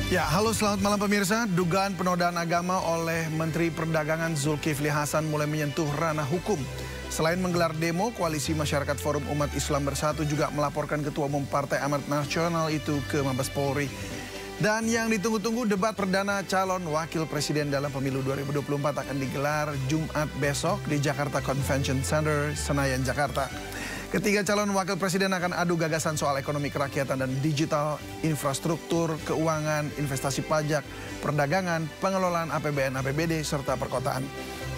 Ya, halo selamat malam pemirsa. Dugaan penodaan agama oleh Menteri Perdagangan Zulkifli Hasan mulai menyentuh ranah hukum. Selain menggelar demo, Koalisi Masyarakat Forum Umat Islam Bersatu juga melaporkan Ketua Umum Partai Amanat Nasional itu ke Mabes Polri. Dan yang ditunggu-tunggu, debat perdana calon wakil presiden dalam pemilu 2024 akan digelar Jumat besok di Jakarta Convention Center, Senayan, Jakarta. Ketiga calon wakil presiden akan adu gagasan soal ekonomi kerakyatan dan digital, infrastruktur, keuangan, investasi pajak, perdagangan, pengelolaan APBN, APBD, serta perkotaan.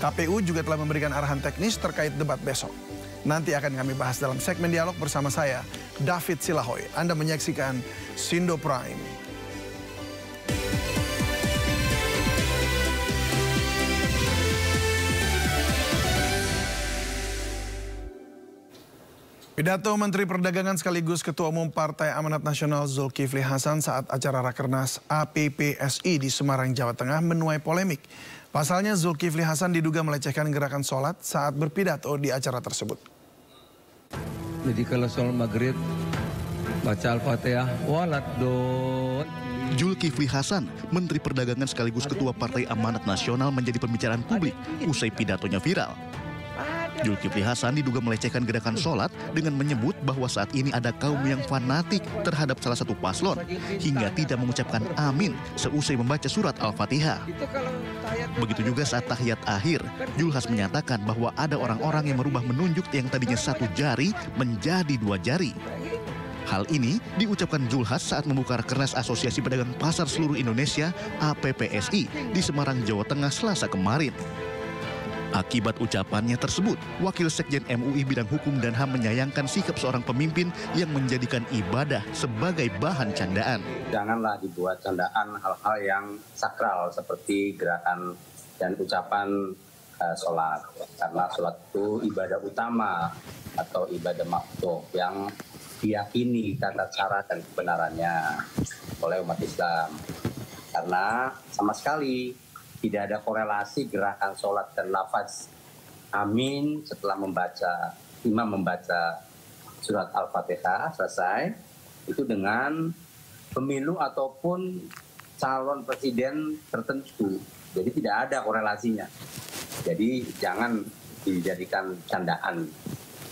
KPU juga telah memberikan arahan teknis terkait debat besok. Nanti akan kami bahas dalam segmen dialog bersama saya, David Silahoy. Anda menyaksikan Sindo Prime. Pidato Menteri Perdagangan sekaligus Ketua Umum Partai Amanat Nasional Zulkifli Hasan saat acara Rakernas APPSI di Semarang, Jawa Tengah menuai polemik. Pasalnya Zulkifli Hasan diduga melecehkan gerakan sholat saat berpidato di acara tersebut. Jadi kalau sholat maghrib baca Al-Fatihah, waladon. Zulkifli Hasan, Menteri Perdagangan sekaligus Ketua Partai Amanat Nasional menjadi pembicaraan publik usai pidatonya viral. Zulkifli Hasan diduga melecehkan gerakan sholat dengan menyebut bahwa saat ini ada kaum yang fanatik terhadap salah satu paslon hingga tidak mengucapkan amin seusai membaca surat Al-Fatihah. Begitu juga saat tahiyat akhir, Zulhas menyatakan bahwa ada orang-orang yang merubah menunjuk yang tadinya satu jari menjadi dua jari. Hal ini diucapkan Zulhas saat membuka Rakernas Asosiasi Pedagang Pasar Seluruh Indonesia APPSI di Semarang, Jawa Tengah Selasa kemarin. Akibat ucapannya tersebut, Wakil Sekjen MUI Bidang Hukum dan HAM menyayangkan sikap seorang pemimpin yang menjadikan ibadah sebagai bahan candaan. Janganlah dibuat candaan hal-hal yang sakral seperti gerakan dan ucapan sholat. Karena sholat itu ibadah utama atau ibadah makhluk yang diyakini tata cara dan kebenarannya oleh umat Islam. Karena sama sekali tidak ada korelasi gerakan sholat dan lafaz amin setelah imam membaca surat Al-Fatihah selesai, itu dengan pemilu ataupun calon presiden tertentu. Jadi tidak ada korelasinya. Jadi jangan dijadikan candaan.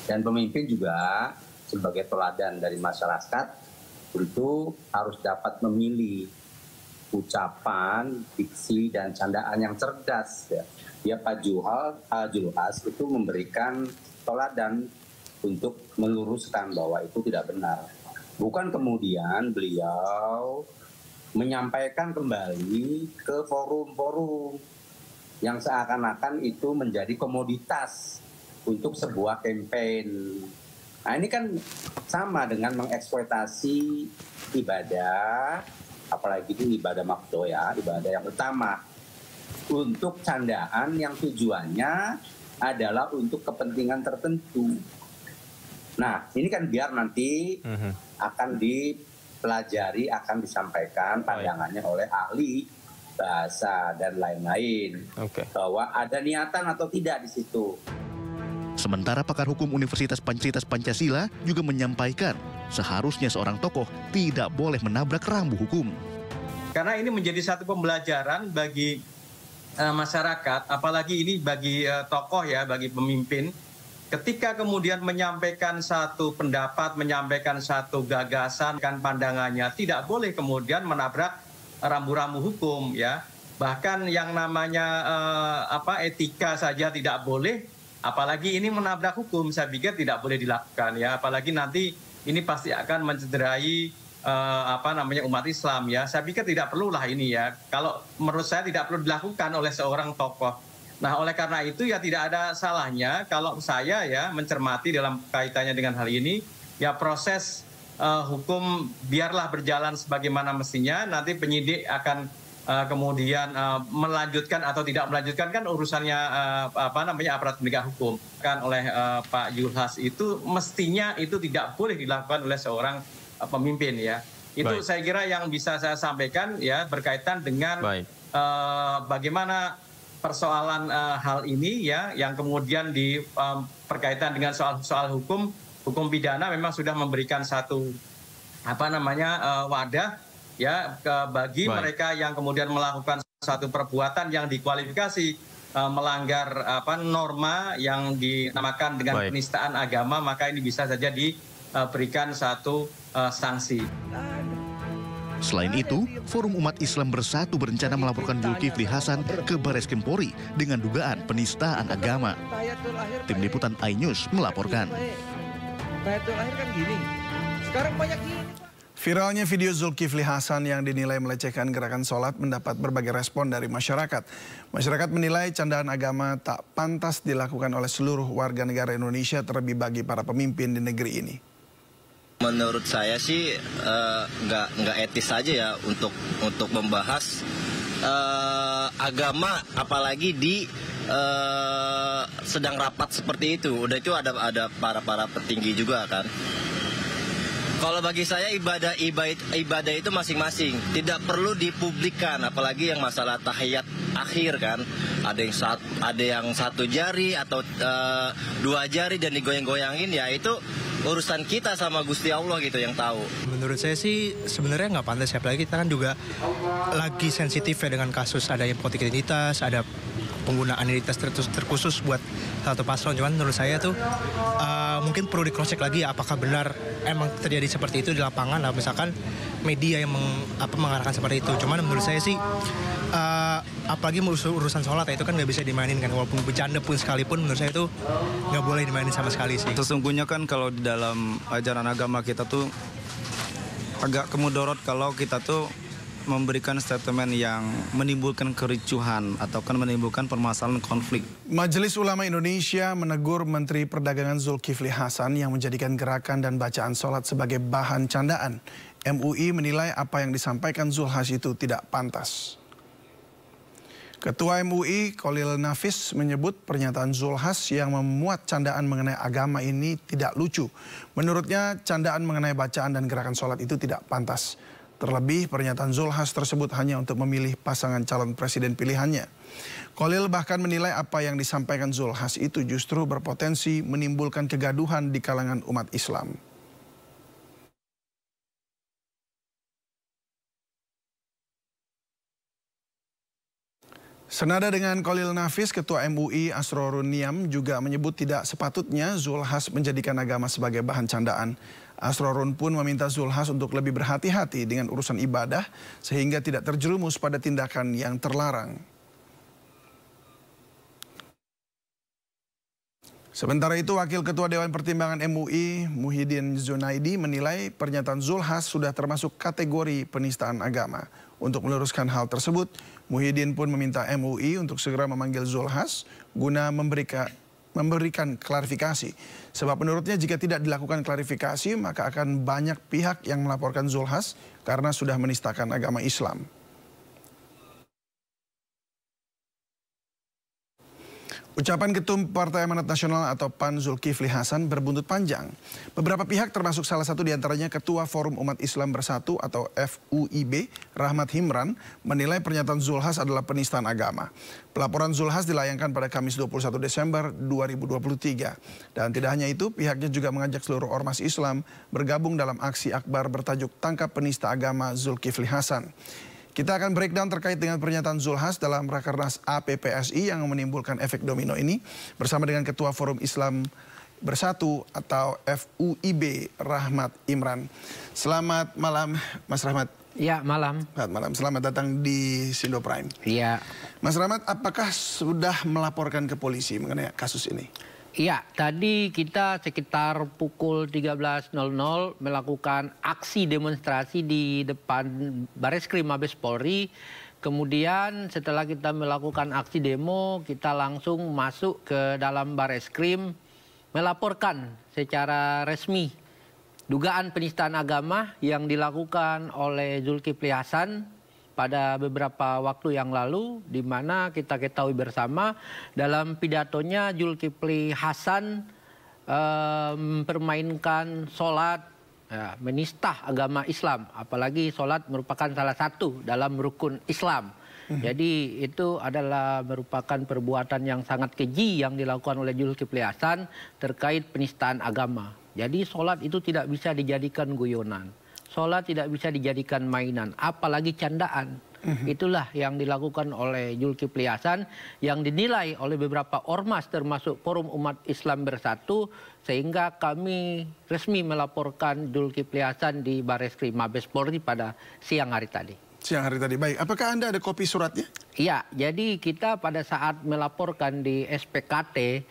Dan pemimpin juga sebagai teladan dari masyarakat itu harus dapat memilih ucapan, diksi, dan candaan yang cerdas. Ya, Pak Zulhas itu memberikan teladan untuk meluruskan bahwa itu tidak benar. Bukan kemudian beliau menyampaikan kembali ke forum-forum yang seakan-akan itu menjadi komoditas untuk sebuah kampanye. Nah, ini kan sama dengan mengeksploitasi ibadah, apalagi itu ibadah makdo ya, ibadah yang utama, untuk candaan yang tujuannya adalah untuk kepentingan tertentu. Nah, ini kan biar nanti akan dipelajari, akan disampaikan pandangannya oleh ahli bahasa dan lain-lain. Bahwa ada niatan atau tidak di situ. Sementara pakar hukum Universitas Pancasila juga menyampaikan seharusnya seorang tokoh tidak boleh menabrak rambu hukum. Karena ini menjadi satu pembelajaran bagi masyarakat, apalagi ini bagi tokoh ya, bagi pemimpin. Ketika kemudian menyampaikan satu pendapat, menyampaikan satu gagasan, kan pandangannya, tidak boleh kemudian menabrak rambu-rambu hukum ya. Bahkan yang namanya etika saja tidak boleh. Apalagi ini menabrak hukum, saya pikir tidak boleh dilakukan ya. Apalagi nanti ini pasti akan mencederai umat Islam ya. Saya pikir tidak perlulah ini ya. Kalau menurut saya tidak perlu dilakukan oleh seorang tokoh. Nah, oleh karena itu ya tidak ada salahnya kalau saya ya mencermati dalam kaitannya dengan hal ini ya, proses hukum biarlah berjalan sebagaimana mestinya. Nanti penyidik akan kemudian melanjutkan atau tidak melanjutkan kan urusannya aparat penegak hukum kan oleh Pak Zulhas itu mestinya itu tidak boleh dilakukan oleh seorang pemimpin ya. Itu saya kira yang bisa saya sampaikan ya berkaitan dengan bagaimana persoalan hal ini ya yang kemudian berkaitan dengan soal hukum pidana memang sudah memberikan satu wadah ya bagi mereka yang kemudian melakukan satu perbuatan yang dikualifikasi melanggar norma yang dinamakan dengan penistaan agama, maka ini bisa saja diberikan satu sanksi. Selain itu, Forum Umat Islam Bersatu berencana melaporkan Zulkifli Hasan ke Bareskrim Polri dengan dugaan penistaan agama. Tim Liputan iNews melaporkan. Viralnya video Zulkifli Hasan yang dinilai melecehkan gerakan sholat mendapat berbagai respon dari masyarakat. Masyarakat menilai candaan agama tak pantas dilakukan oleh seluruh warga negara Indonesia, terlebih bagi para pemimpin di negeri ini. Menurut saya sih nggak etis saja ya untuk membahas agama, apalagi di sedang rapat seperti itu. Udah itu ada para petinggi juga kan. Kalau bagi saya ibadah itu masing-masing, tidak perlu dipublikkan, apalagi yang masalah tahiyat akhir kan. Ada yang satu jari atau 2 jari dan digoyang-goyangin, ya itu urusan kita sama Gusti Allah gitu yang tahu. Menurut saya sih sebenarnya nggak pantas, apalagi kita kan juga lagi sensitif ya dengan kasus ada yang politik identitas, ada penggunaan identitas terkhusus buat satu paslon. Cuman menurut saya tuh mungkin perlu di-cross-check lagi ya, apakah benar emang terjadi seperti itu di lapangan, lah misalkan media yang mengarahkan seperti itu. Cuman menurut saya sih apalagi urusan sholat ya, itu kan nggak bisa dimainin kan, walaupun bercanda pun sekalipun menurut saya itu nggak boleh dimainin sama sekali sih. Sesungguhnya kan kalau di dalam ajaran agama kita tuh agak kemudorot kalau kita tuh memberikan statement yang menimbulkan kericuhan atau kan menimbulkan permasalahan konflik. Majelis Ulama Indonesia menegur Menteri Perdagangan Zulkifli Hasan yang menjadikan gerakan dan bacaan sholat sebagai bahan candaan. MUI menilai apa yang disampaikan Zulhas itu tidak pantas. Ketua MUI Khalil Nafis menyebut pernyataan Zulhas yang memuat candaan mengenai agama ini tidak lucu. Menurutnya candaan mengenai bacaan dan gerakan sholat itu tidak pantas. Terlebih pernyataan Zulhas tersebut hanya untuk memilih pasangan calon presiden pilihannya. Khalil bahkan menilai apa yang disampaikan Zulhas itu justru berpotensi menimbulkan kegaduhan di kalangan umat Islam. Senada dengan Khalil Nafis, Ketua MUI Asrorun Niam juga menyebut tidak sepatutnya Zulhas menjadikan agama sebagai bahan candaan. Asrorun pun meminta Zulhas untuk lebih berhati-hati dengan urusan ibadah sehingga tidak terjerumus pada tindakan yang terlarang. Sementara itu, Wakil Ketua Dewan Pertimbangan MUI Muhyiddin Zunaidi menilai pernyataan Zulhas sudah termasuk kategori penistaan agama. Untuk meluruskan hal tersebut, Muhyiddin pun meminta MUI untuk segera memanggil Zulhas guna memberikan klarifikasi. Sebab menurutnya jika tidak dilakukan klarifikasi, maka akan banyak pihak yang melaporkan Zulhas karena sudah menistakan agama Islam. Ucapan Ketum Partai Amanat Nasional atau PAN Zulkifli Hasan berbuntut panjang. Beberapa pihak termasuk salah satu diantaranya Ketua Forum Umat Islam Bersatu atau FUIB, Rahmat Himran, menilai pernyataan Zulhas adalah penistaan agama. Pelaporan Zulhas dilayangkan pada Kamis 21 Desember 2023. Dan tidak hanya itu, pihaknya juga mengajak seluruh ormas Islam bergabung dalam aksi akbar bertajuk Tangkap Penista Agama Zulkifli Hasan. Kita akan breakdown terkait dengan pernyataan Zulhas dalam Rakernas APPSI yang menimbulkan efek domino ini bersama dengan Ketua Forum Islam Bersatu atau FUIB, Rahmat Imran. Selamat malam, Mas Rahmat. Ya, malam. Selamat malam. Selamat datang di Sindo Prime. Iya. Mas Rahmat, apakah sudah melaporkan ke polisi mengenai kasus ini? Iya, tadi kita sekitar pukul 13.00 melakukan aksi demonstrasi di depan Bareskrim Mabes Polri. Kemudian setelah kita melakukan aksi demo, kita langsung masuk ke dalam Bareskrim melaporkan secara resmi dugaan penistaan agama yang dilakukan oleh Zulkifli Hasan pada beberapa waktu yang lalu, di mana kita ketahui bersama dalam pidatonya Zulkifli Hasan mempermainkan sholat, menista agama Islam, apalagi sholat merupakan salah satu dalam rukun Islam. Jadi itu adalah merupakan perbuatan yang sangat keji yang dilakukan oleh Zulkifli Hasan terkait penistaan agama. Jadi sholat itu tidak bisa dijadikan guyonan. sholat tidak bisa dijadikan mainan, apalagi candaan. Itulah yang dilakukan oleh Zulkifli Hasan yang dinilai oleh beberapa ormas termasuk Forum Umat Islam Bersatu, sehingga kami resmi melaporkan Zulkifli Hasan di Bareskrim Mabes Polri pada siang hari tadi. Siang hari tadi, baik. Apakah Anda ada kopi suratnya? Iya, jadi kita pada saat melaporkan di SPKT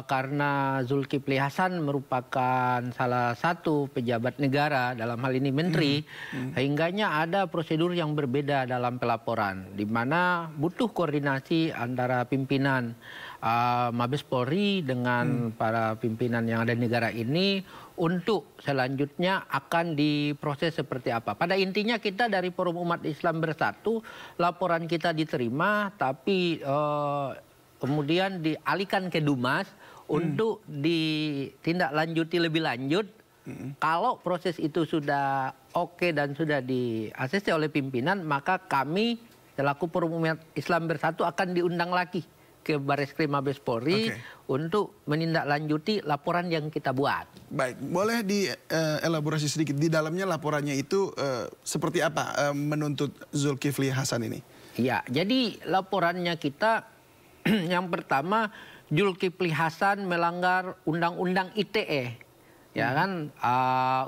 karena Zulkifli Hasan merupakan salah satu pejabat negara, dalam hal ini menteri, hingganya ada prosedur yang berbeda dalam pelaporan, di mana butuh koordinasi antara pimpinan Mabes Polri dengan para pimpinan yang ada di negara ini untuk selanjutnya akan diproses seperti apa. Pada intinya kita dari Forum Umat Islam Bersatu, laporan kita diterima tapi kemudian dialihkan ke Dumas untuk ditindaklanjuti lebih lanjut. Kalau proses itu sudah oke dan sudah di-ACC oleh pimpinan, maka kami selaku Forum Umat Islam Bersatu akan diundang lagi ke Bareskrim Mabes Polri untuk menindaklanjuti laporan yang kita buat. Baik, boleh dielaborasi sedikit di dalamnya laporannya itu seperti apa menuntut Zulkifli Hasan ini? Iya, jadi laporannya kita yang pertama, Zulkifli Hasan melanggar Undang-Undang ITE. Ya kan,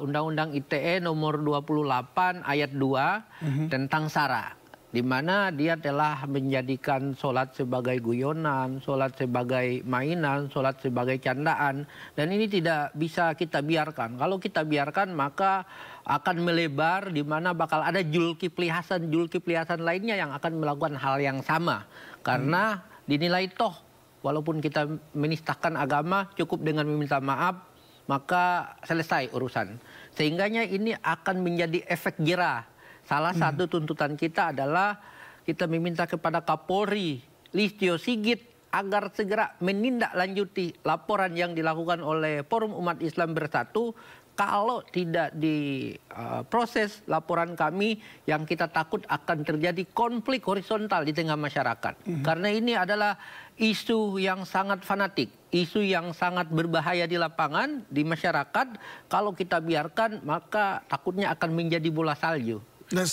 Undang-Undang ITE nomor 28 ayat 2 tentang SARA, di mana dia telah menjadikan sholat sebagai guyonan, sholat sebagai mainan, sholat sebagai candaan. Dan ini tidak bisa kita biarkan. Kalau kita biarkan maka akan melebar, di mana bakal ada Zulkifli Hasan lainnya yang akan melakukan hal yang sama. Karena dinilai toh, walaupun kita menistakan agama, cukup dengan meminta maaf, maka selesai urusan. Sehingganya ini akan menjadi efek jera. Salah satu tuntutan kita adalah kita meminta kepada Kapolri Listio Sigit agar segera menindaklanjuti laporan yang dilakukan oleh Forum Umat Islam Bersatu. Kalau tidak diproses laporan kami, yang kita takut akan terjadi konflik horizontal di tengah masyarakat. Karena ini adalah isu yang sangat fanatik, isu yang sangat berbahaya di lapangan, di masyarakat. Kalau kita biarkan, maka takutnya akan menjadi bola salju. Dan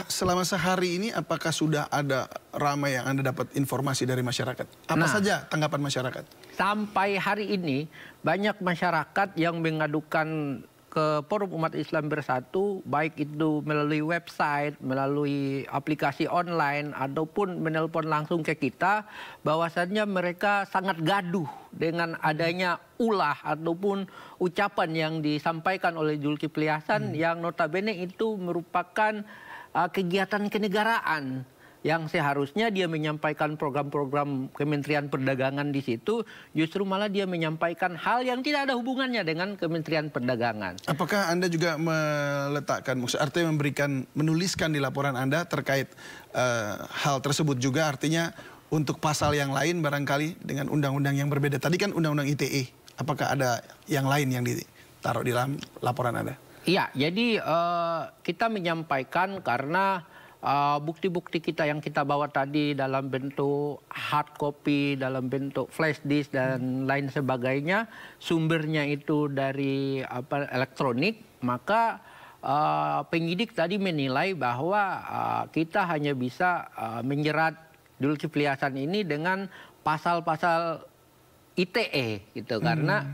selama sehari ini apakah sudah ada ramai yang Anda dapat informasi dari masyarakat? Apa saja tanggapan masyarakat? Sampai hari ini banyak masyarakat yang mengadukan ke Forum Umat Islam Bersatu, baik itu melalui website, melalui aplikasi online, ataupun menelpon langsung ke kita, bahwasannya mereka sangat gaduh dengan adanya ulah ataupun ucapan yang disampaikan oleh Zulkifli Hasan yang notabene itu merupakan kegiatan kenegaraan yang seharusnya dia menyampaikan program-program Kementerian Perdagangan di situ, justru malah dia menyampaikan hal yang tidak ada hubungannya dengan Kementerian Perdagangan. Apakah Anda juga meletakkan, artinya menuliskan di laporan Anda terkait hal tersebut juga, artinya untuk pasal yang lain barangkali dengan undang-undang yang berbeda? Tadi kan undang-undang ITE, apakah ada yang lain yang ditaruh di dalam laporan Anda? Iya, jadi kita menyampaikan karena bukti-bukti kita yang kita bawa tadi dalam bentuk hard copy, dalam bentuk flash disk dan lain sebagainya, sumbernya itu dari elektronik, maka penyidik tadi menilai bahwa kita hanya bisa menjerat Zulkifli Hasan ini dengan pasal-pasal ITE gitu, karena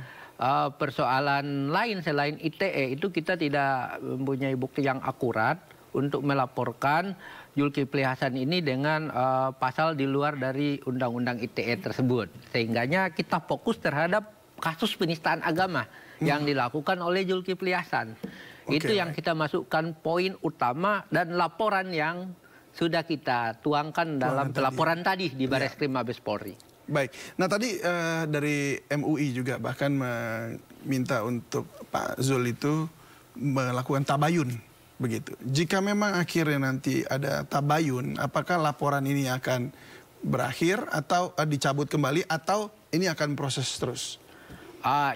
persoalan lain selain ITE itu kita tidak mempunyai bukti yang akurat untuk melaporkan Zulkifli Hasan ini dengan pasal di luar dari Undang-Undang ITE tersebut. Sehingganya kita fokus terhadap kasus penistaan agama yang dilakukan oleh Zulkifli Hasan. Itu yang kita masukkan poin utama dan laporan yang sudah kita tuangkan dalam pelaporan tadi di Bareskrim Mabes Polri. Baik, nah tadi dari MUI juga bahkan meminta untuk Pak Zul itu melakukan tabayun. Begitu. Jika memang akhirnya nanti ada tabayun, apakah laporan ini akan berakhir atau dicabut kembali atau ini akan proses terus?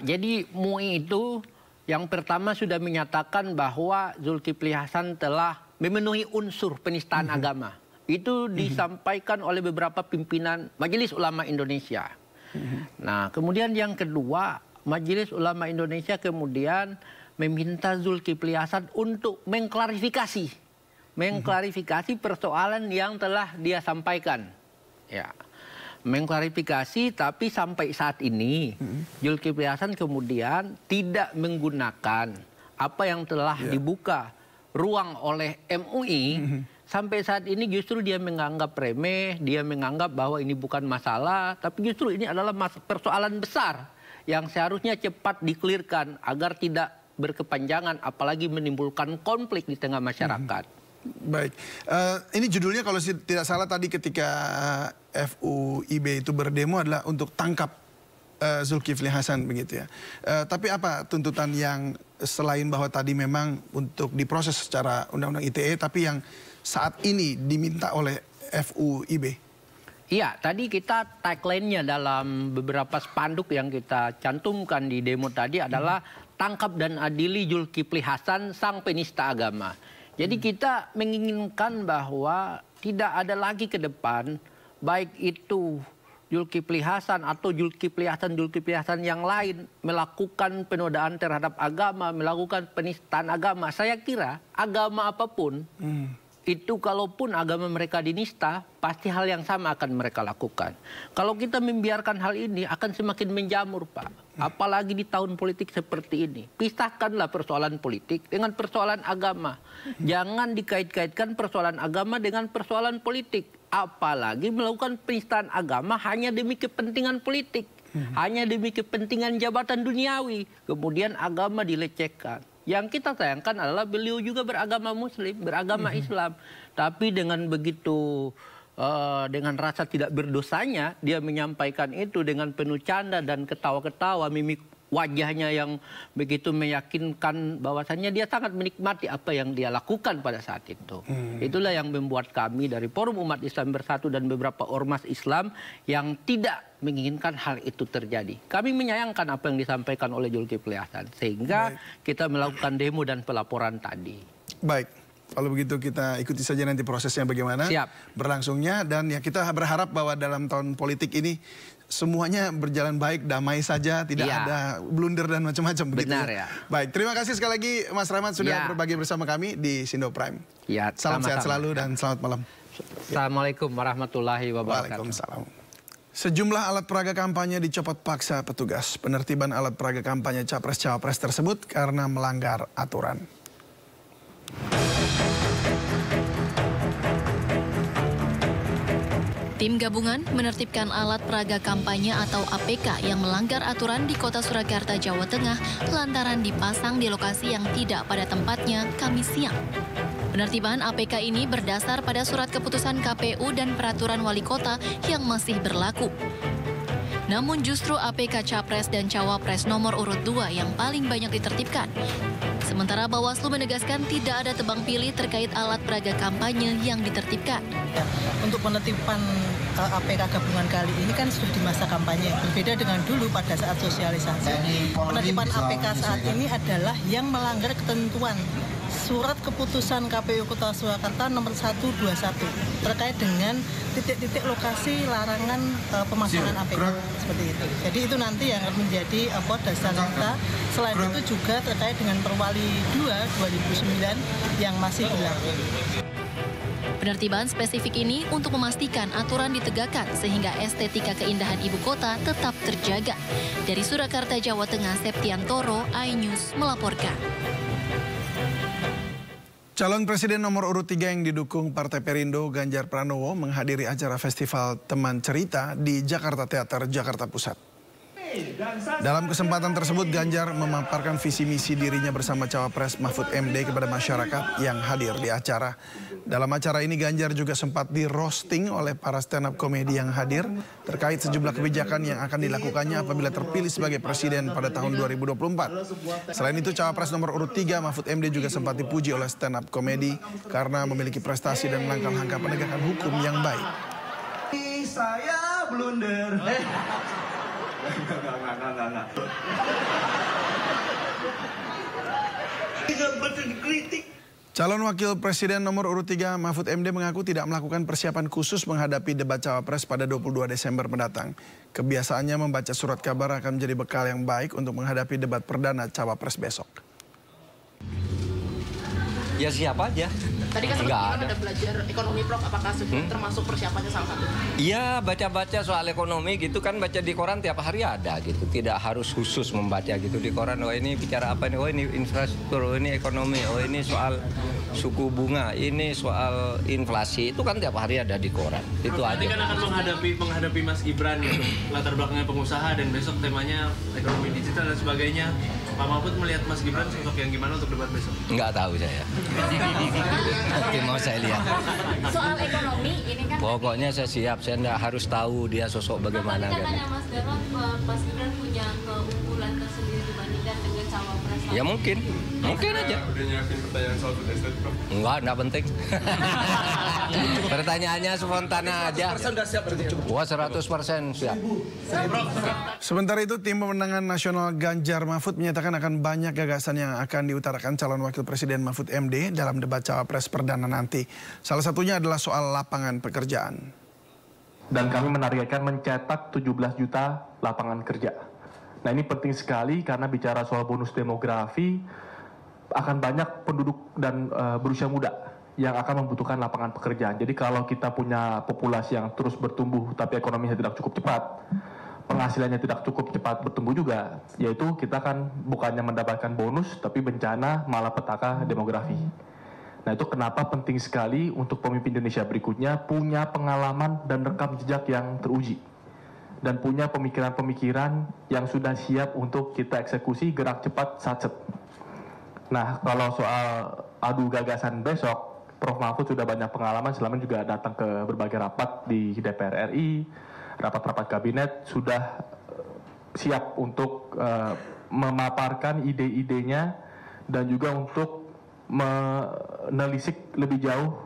Jadi MUI itu yang pertama sudah menyatakan bahwa Zulkifli Hasan telah memenuhi unsur penistaan agama. Itu disampaikan oleh beberapa pimpinan Majelis Ulama Indonesia. Nah, kemudian yang kedua, Majelis Ulama Indonesia kemudian meminta Zulkifli Hasan untuk mengklarifikasi persoalan yang telah dia sampaikan. Ya, mengklarifikasi, tapi sampai saat ini Zulkifli Hasan kemudian tidak menggunakan apa yang telah dibuka ruang oleh MUI. Sampai saat ini justru dia menganggap remeh, dia menganggap bahwa ini bukan masalah, tapi justru ini adalah persoalan besar yang seharusnya cepat dikelirkan agar tidak berkepanjangan, apalagi menimbulkan konflik di tengah masyarakat. Baik, ini judulnya kalau tidak salah tadi ketika FUIB itu berdemo adalah untuk tangkap Zulkifli Hasan begitu ya. Tapi apa tuntutan yang selain bahwa tadi memang untuk diproses secara Undang-Undang ITE, tapi yang saat ini diminta oleh FUIB? Iya, tadi kita tagline-nya dalam beberapa spanduk yang kita cantumkan di demo tadi adalah tangkap dan adili Zulkifli Hasan, sang penista agama. Jadi kita menginginkan bahwa tidak ada lagi ke depan, baik itu Zulkifli Hasan atau Zulkifli Hasan yang lain melakukan penodaan terhadap agama, melakukan penistaan agama. Saya kira agama apapun, itu kalaupun agama mereka dinista, pasti hal yang sama akan mereka lakukan. Kalau kita membiarkan hal ini akan semakin menjamur, Pak. Apalagi di tahun politik seperti ini. Pisahkanlah persoalan politik dengan persoalan agama. Jangan dikait-kaitkan persoalan agama dengan persoalan politik. Apalagi melakukan penistaan agama hanya demi kepentingan politik. Hanya demi kepentingan jabatan duniawi. Kemudian agama dilecehkan. Yang kita sayangkan adalah beliau juga beragama Muslim, beragama Islam. Tapi dengan begitu, dengan rasa tidak berdosanya, dia menyampaikan itu dengan penuh canda dan ketawa-ketawa, mimik wajahnya yang begitu meyakinkan bahwasannya dia sangat menikmati apa yang dia lakukan pada saat itu. Itulah yang membuat kami dari Forum Umat Islam Bersatu dan beberapa ormas Islam yang tidak menginginkan hal itu terjadi. Kami menyayangkan apa yang disampaikan oleh Zulkifli Hasan, sehingga kita melakukan demo dan pelaporan tadi. Baik, kalau begitu kita ikuti saja nanti prosesnya bagaimana berlangsungnya, dan ya kita berharap bahwa dalam tahun politik ini semuanya berjalan baik, damai saja, tidak ada blunder dan macam-macam. Benar ya. Baik, terima kasih sekali lagi Mas Rahmat sudah berbagi bersama kami di Sindo Prime. Ya, salam sehat selalu dan selamat malam. Assalamualaikum warahmatullahi wabarakatuh. Waalaikumsalam. Sejumlah alat peraga kampanye dicopot paksa petugas. Penertiban alat peraga kampanye Capres-Cawapres tersebut karena melanggar aturan. Tim gabungan menertibkan alat peraga kampanye atau APK yang melanggar aturan di Kota Surakarta, Jawa Tengah lantaran dipasang di lokasi yang tidak pada tempatnya Kamis siang. Penertiban APK ini berdasar pada surat keputusan KPU dan peraturan wali kota yang masih berlaku. Namun justru APK Capres dan Cawapres nomor urut 2 yang paling banyak ditertibkan. Sementara Bawaslu menegaskan tidak ada tebang pilih terkait alat peraga kampanye yang ditertibkan. Untuk penertiban APK gabungan kali ini kan sudah di masa kampanye, berbeda dengan dulu pada saat sosialisasi. Penertiban APK saat ini adalah yang melanggar ketentuan surat keputusan KPU Kota Surakarta nomor 121 terkait dengan titik-titik lokasi larangan pemasangan APK seperti itu. Jadi itu nanti yang akan menjadi dasar kita. Selain itu juga terkait dengan Perwali 2 2009 yang masih berlaku. Penertiban spesifik ini untuk memastikan aturan ditegakkan sehingga estetika keindahan ibu kota tetap terjaga. Dari Surakarta, Jawa Tengah, Septiantoro, iNews melaporkan. Calon Presiden nomor urut 3 yang didukung Partai Perindo, Ganjar Pranowo, menghadiri acara Festival Teman Cerita di Jakarta Theater, Jakarta Pusat. Dalam kesempatan tersebut, Ganjar memaparkan visi misi dirinya bersama Cawapres Mahfud MD kepada masyarakat yang hadir di acara. Dalam acara ini, Ganjar juga sempat di-roasting oleh para stand-up komedi yang hadir terkait sejumlah kebijakan yang akan dilakukannya apabila terpilih sebagai presiden pada tahun 2024. Selain itu, Cawapres nomor urut 3 Mahfud MD juga sempat dipuji oleh stand-up komedi karena memiliki prestasi dan langkah-langkah penegakan hukum yang baik. Saya blunder. Enggak. Calon Wakil Presiden nomor urut 3 Mahfud MD mengaku tidak melakukan persiapan khusus menghadapi debat Cawapres pada 22 Desember mendatang. Kebiasaannya membaca surat kabar akan menjadi bekal yang baik untuk menghadapi debat perdana Cawapres besok. Ya siapa aja. Tadi kan sempat ada belajar ekonomi, Prof. Apakah sudah termasuk persiapannya salah satu? Iya, baca-baca soal ekonomi gitu kan, baca di koran tiap hari ada gitu. Tidak harus khusus membaca gitu di koran. Oh ini bicara apa nih? Oh ini infrastruktur, oh ini ekonomi, oh ini soal suku bunga, ini soal inflasi. Itu kan tiap hari ada di koran. Itu aja. Nanti kan akan menghadapi Mas Gibran gitu. Latar belakangnya pengusaha dan besok temanya ekonomi digital dan sebagainya. Pak Mahfud melihat Mas Gibran sosok yang gimana untuk debat besok? Nggak tahu saya. Nanti mau saya lihat. Soal ekonomi ini kan. Pokoknya saya siap, saya nggak harus tahu dia sosok bagaimana. Katanya Mas Darot, Mas Gibran punya keunggulan tersendiri dibandingkan dengan cawapres. Ya mungkin aja. Udah nyiapin pertanyaan soal food estate, Prof? Enggak penting. Pertanyaannya spontan aja. Wah 100% siap. Sementara itu, tim pemenangan nasional Ganjar Mahfud menyatakan akan banyak gagasan yang akan diutarakan calon wakil presiden Mahfud MD dalam debat cawapres perdana nanti. Salah satunya adalah soal lapangan pekerjaan. Dan kami menargetkan mencetak 17 juta lapangan kerja. Nah ini penting sekali karena bicara soal bonus demografi, akan banyak penduduk dan berusia muda yang akan membutuhkan lapangan pekerjaan. Jadi kalau kita punya populasi yang terus bertumbuh tapi ekonominya tidak cukup cepat, penghasilannya tidak cukup cepat bertumbuh juga, yaitu kita kan bukannya mendapatkan bonus tapi bencana malapetaka demografi. Nah itu kenapa penting sekali untuk pemimpin Indonesia berikutnya punya pengalaman dan rekam jejak yang teruji. Dan punya pemikiran-pemikiran yang sudah siap untuk kita eksekusi gerak cepat satset. Nah kalau soal adu gagasan besok, Prof. Mahfud sudah banyak pengalaman, selama juga datang ke berbagai rapat di DPR RI, rapat-rapat kabinet, sudah siap untuk memaparkan ide-idenya dan juga untuk menelisik lebih jauh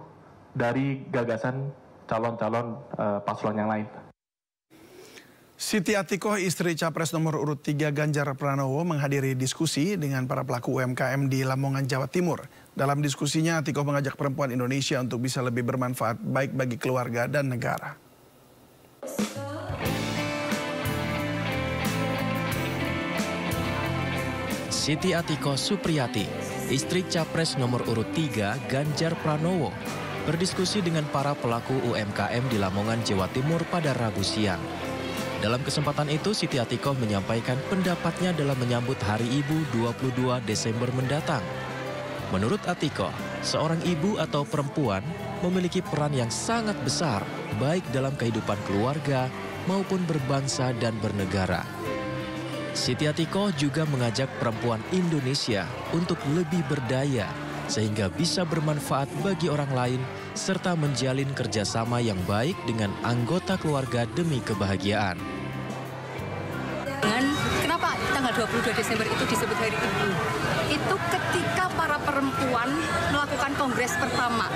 dari gagasan calon-calon paslon yang lain. Siti Atikoh, istri Capres nomor urut 3 Ganjar Pranowo, menghadiri diskusi dengan para pelaku UMKM di Lamongan, Jawa Timur. Dalam diskusinya, Atikoh mengajak perempuan Indonesia untuk bisa lebih bermanfaat baik bagi keluarga dan negara. Siti Atikoh Supriyati, istri Capres nomor urut 3 Ganjar Pranowo, berdiskusi dengan para pelaku UMKM di Lamongan, Jawa Timur pada Rabu siang. Dalam kesempatan itu, Siti Atikoh menyampaikan pendapatnya dalam menyambut Hari Ibu 22 Desember mendatang. Menurut Atikoh, seorang ibu atau perempuan memiliki peran yang sangat besar, baik dalam kehidupan keluarga maupun berbangsa dan bernegara. Siti Atikoh juga mengajak perempuan Indonesia untuk lebih berdaya, sehingga bisa bermanfaat bagi orang lain, serta menjalin kerjasama yang baik dengan anggota keluarga demi kebahagiaan. Kenapa tanggal 22 Desember itu disebut Hari Ibu? Itu ketika para perempuan melakukan kongres pertama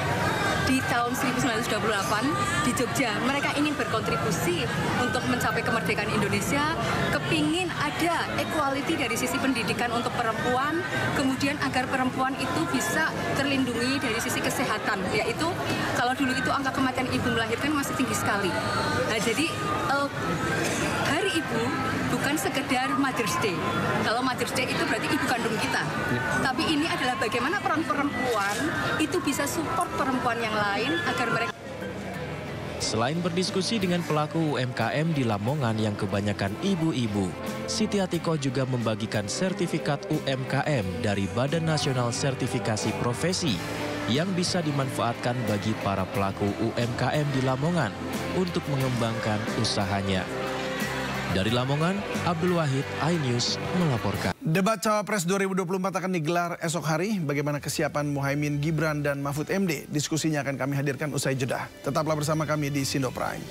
di tahun 1928 di Jogja. Mereka ingin berkontribusi untuk mencapai kemerdekaan Indonesia, kepingin ada equality dari sisi pendidikan untuk perempuan, kemudian agar perempuan itu bisa terlindungi dari sisi kesehatan, yaitu kalau dulu itu angka kematian ibu melahirkan masih tinggi sekali. Nah, jadi Hari Ibu bukan sekedar Mother's Day. Kalau Mother's Day itu berarti ibu kandung kita. Tapi ini adalah bagaimana peran perempuan itu bisa support perempuan yang lain agar mereka. Selain berdiskusi dengan pelaku UMKM di Lamongan yang kebanyakan ibu-ibu, Siti Atikoh juga membagikan sertifikat UMKM dari Badan Nasional Sertifikasi Profesi yang bisa dimanfaatkan bagi para pelaku UMKM di Lamongan untuk mengembangkan usahanya. Dari Lamongan, Abdul Wahid, iNews melaporkan. Debat Cawapres 2024 akan digelar esok hari. Bagaimana kesiapan Muhaimin, Gibran, dan Mahfud MD? Diskusinya akan kami hadirkan usai jeda. Tetaplah bersama kami di Sindo Prime.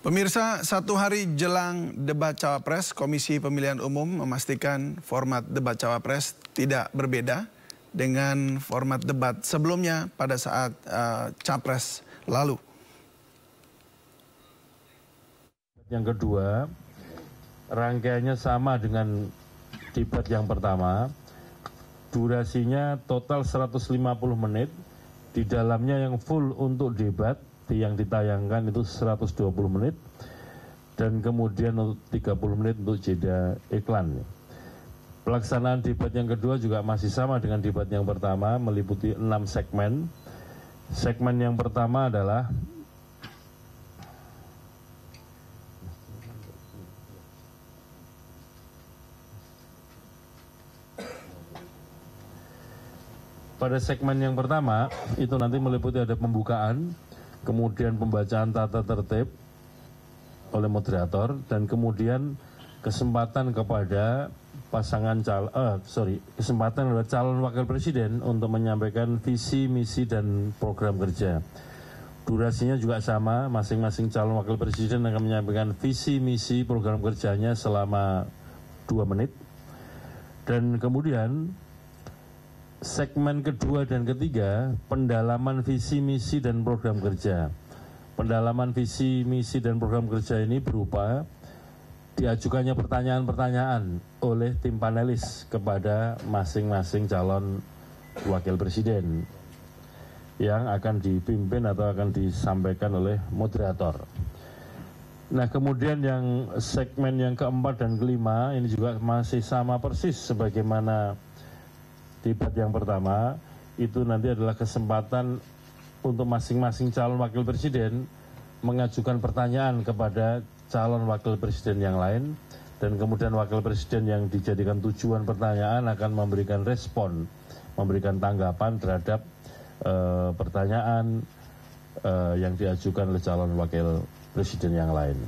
Pemirsa, satu hari jelang debat Cawapres, Komisi Pemilihan Umum memastikan format debat Cawapres tidak berbeda dengan format debat sebelumnya pada saat Capres lalu. Yang kedua, rangkaiannya sama dengan debat yang pertama. Durasinya total 150 menit, di dalamnya yang full untuk debat yang ditayangkan itu 120 menit dan kemudian 30 menit untuk jeda iklan. Pelaksanaan debat yang kedua juga masih sama dengan debat yang pertama, meliputi 6 segmen. Segmen yang pertama adalah pada segmen yang pertama itu nanti meliputi ada pembukaan, kemudian pembacaan tata tertib oleh moderator, dan kemudian kesempatan kepada kesempatan kepada calon wakil presiden untuk menyampaikan visi, misi, dan program kerja. Durasinya juga sama, masing-masing calon wakil presiden akan menyampaikan visi, misi, program kerjanya selama 2 menit. Dan kemudian segmen kedua dan ketiga, pendalaman visi, misi, dan program kerja. Pendalaman visi, misi, dan program kerja ini berupa diajukannya pertanyaan-pertanyaan oleh tim panelis kepada masing-masing calon wakil presiden yang akan dipimpin atau akan disampaikan oleh moderator. Nah, kemudian yang segmen yang keempat dan kelima ini juga masih sama persis sebagaimana debat yang pertama. Itu nanti adalah kesempatan untuk masing-masing calon wakil presiden mengajukan pertanyaan kepada calon wakil presiden yang lain, dan kemudian wakil presiden yang dijadikan tujuan pertanyaan akan memberikan respon, memberikan tanggapan terhadap pertanyaan yang diajukan oleh calon wakil presiden yang lain.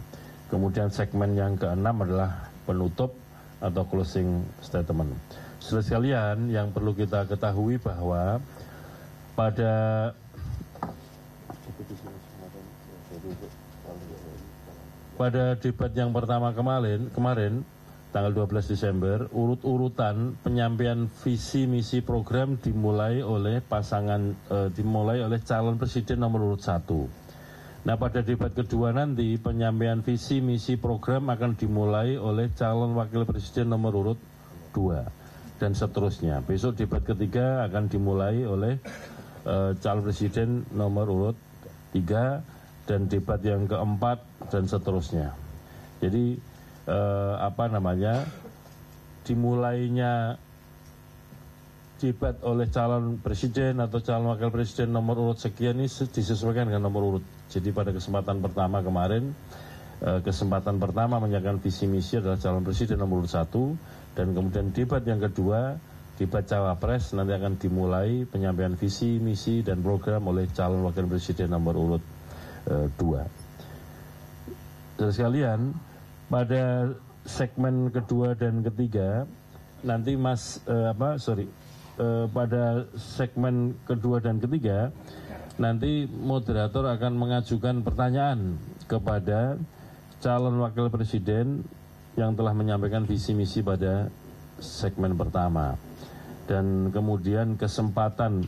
Kemudian segmen yang keenam adalah penutup atau closing statement. Saudara sekalian, yang perlu kita ketahui bahwa pada debat yang pertama kemarin tanggal 12 Desember, urut-urutan penyampaian visi misi program dimulai oleh calon presiden nomor urut 1. Nah, pada debat kedua nanti penyampaian visi misi program akan dimulai oleh calon wakil presiden nomor urut 2 dan seterusnya. Besok debat ketiga akan dimulai oleh calon presiden nomor urut 3 dan debat yang keempat dan seterusnya. Jadi dimulainya debat oleh calon presiden atau calon wakil presiden nomor urut sekian ini disesuaikan dengan nomor urut. Jadi pada kesempatan pertama kemarin, kesempatan pertama menyampaikan visi misi adalah calon presiden nomor urut 1, dan kemudian debat yang kedua, debat cawapres, nanti akan dimulai penyampaian visi misi dan program oleh calon wakil presiden nomor urut 2. Saudara sekalian, pada segmen kedua dan ketiga nanti pada segmen kedua dan ketiga nanti moderator akan mengajukan pertanyaan kepada calon wakil presiden yang telah menyampaikan visi misi pada segmen pertama, dan kemudian kesempatan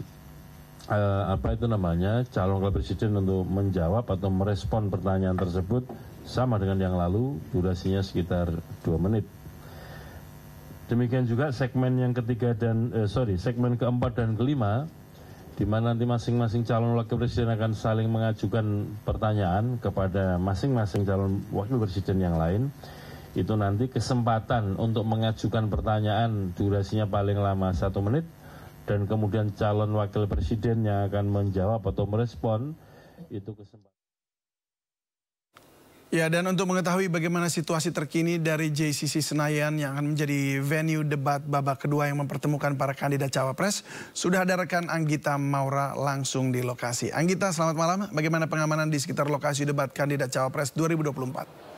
calon wakil presiden untuk menjawab atau merespon pertanyaan tersebut sama dengan yang lalu, durasinya sekitar 2 menit. Demikian juga segmen yang segmen keempat dan kelima, di mana nanti masing-masing calon wakil presiden akan saling mengajukan pertanyaan kepada masing-masing calon wakil presiden yang lain. Itu nanti kesempatan untuk mengajukan pertanyaan durasinya paling lama 1 menit, dan kemudian calon wakil presiden yang akan menjawab atau merespon itu kesempatan. Ya, dan untuk mengetahui bagaimana situasi terkini dari JCC Senayan yang akan menjadi venue debat babak kedua yang mempertemukan para kandidat cawapres, sudah ada rekan Anggita Maura langsung di lokasi. Anggita, selamat malam. Bagaimana pengamanan di sekitar lokasi debat kandidat cawapres 2024?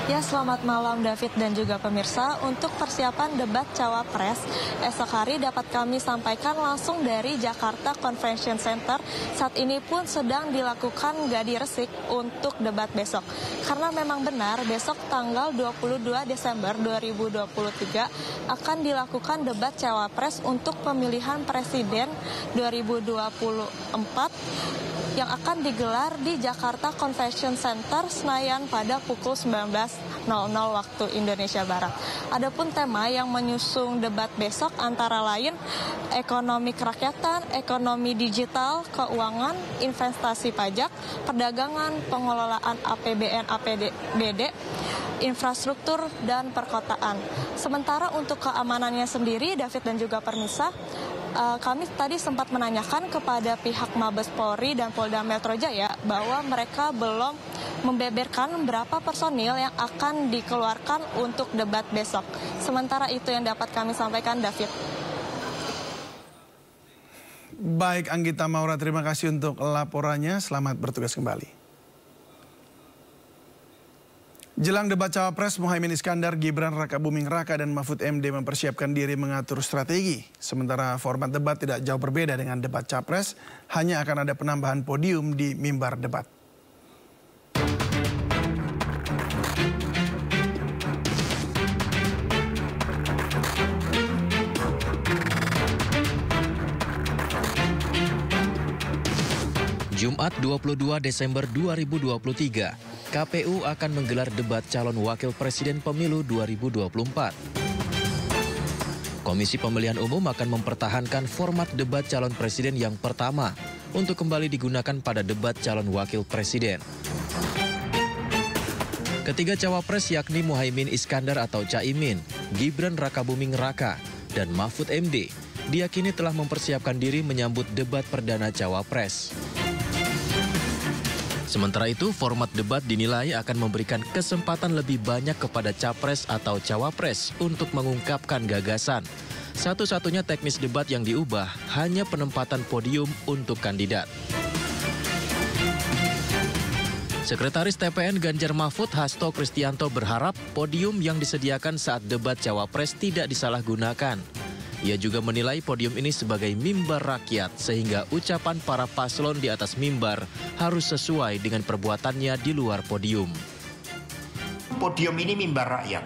Ya, selamat malam David dan juga pemirsa. Untuk persiapan debat cawapres esok hari dapat kami sampaikan langsung dari Jakarta Convention Center. Saat ini pun sedang dilakukan gladi resik untuk debat besok. Karena memang benar besok tanggal 22 Desember 2023 akan dilakukan debat cawapres untuk pemilihan presiden 2024 yang akan digelar di Jakarta Convention Center Senayan pada pukul 19 17.00 waktu Indonesia Barat. Adapun tema yang menyusung debat besok antara lain ekonomi kerakyatan, ekonomi digital, keuangan, investasi pajak, perdagangan, pengelolaan APBN, APBD, infrastruktur, dan perkotaan. Sementara untuk keamanannya sendiri, David dan juga Permisa, kami tadi sempat menanyakan kepada pihak Mabes Polri dan Polda Metro Jaya bahwa mereka belum membeberkan berapa personil yang akan dikeluarkan untuk debat besok. Sementara itu yang dapat kami sampaikan, David. Baik, Anggita Maura, terima kasih untuk laporannya. Selamat bertugas kembali. Jelang debat Cawapres, Muhaimin Iskandar, Gibran Rakabuming Raka, dan Mahfud MD mempersiapkan diri mengatur strategi. Sementara format debat tidak jauh berbeda dengan debat Capres, hanya akan ada penambahan podium di mimbar debat. Jumat 22 Desember 2023, KPU akan menggelar debat calon wakil presiden pemilu 2024. Komisi Pemilihan Umum akan mempertahankan format debat calon presiden yang pertama untuk kembali digunakan pada debat calon wakil presiden. Ketiga cawapres yakni Muhaimin Iskandar atau Caimin, Gibran Rakabuming Raka, dan Mahfud MD diyakini telah mempersiapkan diri menyambut debat perdana cawapres. Sementara itu, format debat dinilai akan memberikan kesempatan lebih banyak kepada capres atau cawapres untuk mengungkapkan gagasan. Satu-satunya teknis debat yang diubah hanya penempatan podium untuk kandidat. Sekretaris TPN Ganjar Mahfud Hasto Kristianto berharap podium yang disediakan saat debat cawapres tidak disalahgunakan. Ia juga menilai podium ini sebagai mimbar rakyat sehingga ucapan para paslon di atas mimbar harus sesuai dengan perbuatannya di luar podium. Podium ini mimbar rakyat.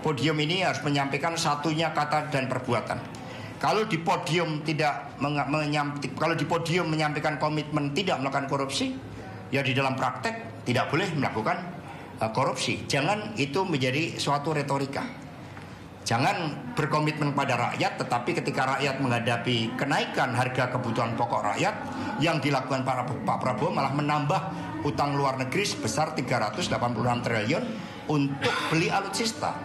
Podium ini harus menyampaikan satunya kata dan perbuatan. Kalau di podium menyampaikan komitmen tidak melakukan korupsi, ya di dalam praktek tidak boleh melakukan korupsi. Jangan itu menjadi suatu retorika. Jangan berkomitmen pada rakyat, tetapi ketika rakyat menghadapi kenaikan harga kebutuhan pokok rakyat, yang dilakukan Pak Prabowo malah menambah utang luar negeri sebesar 386 triliun untuk beli alutsista.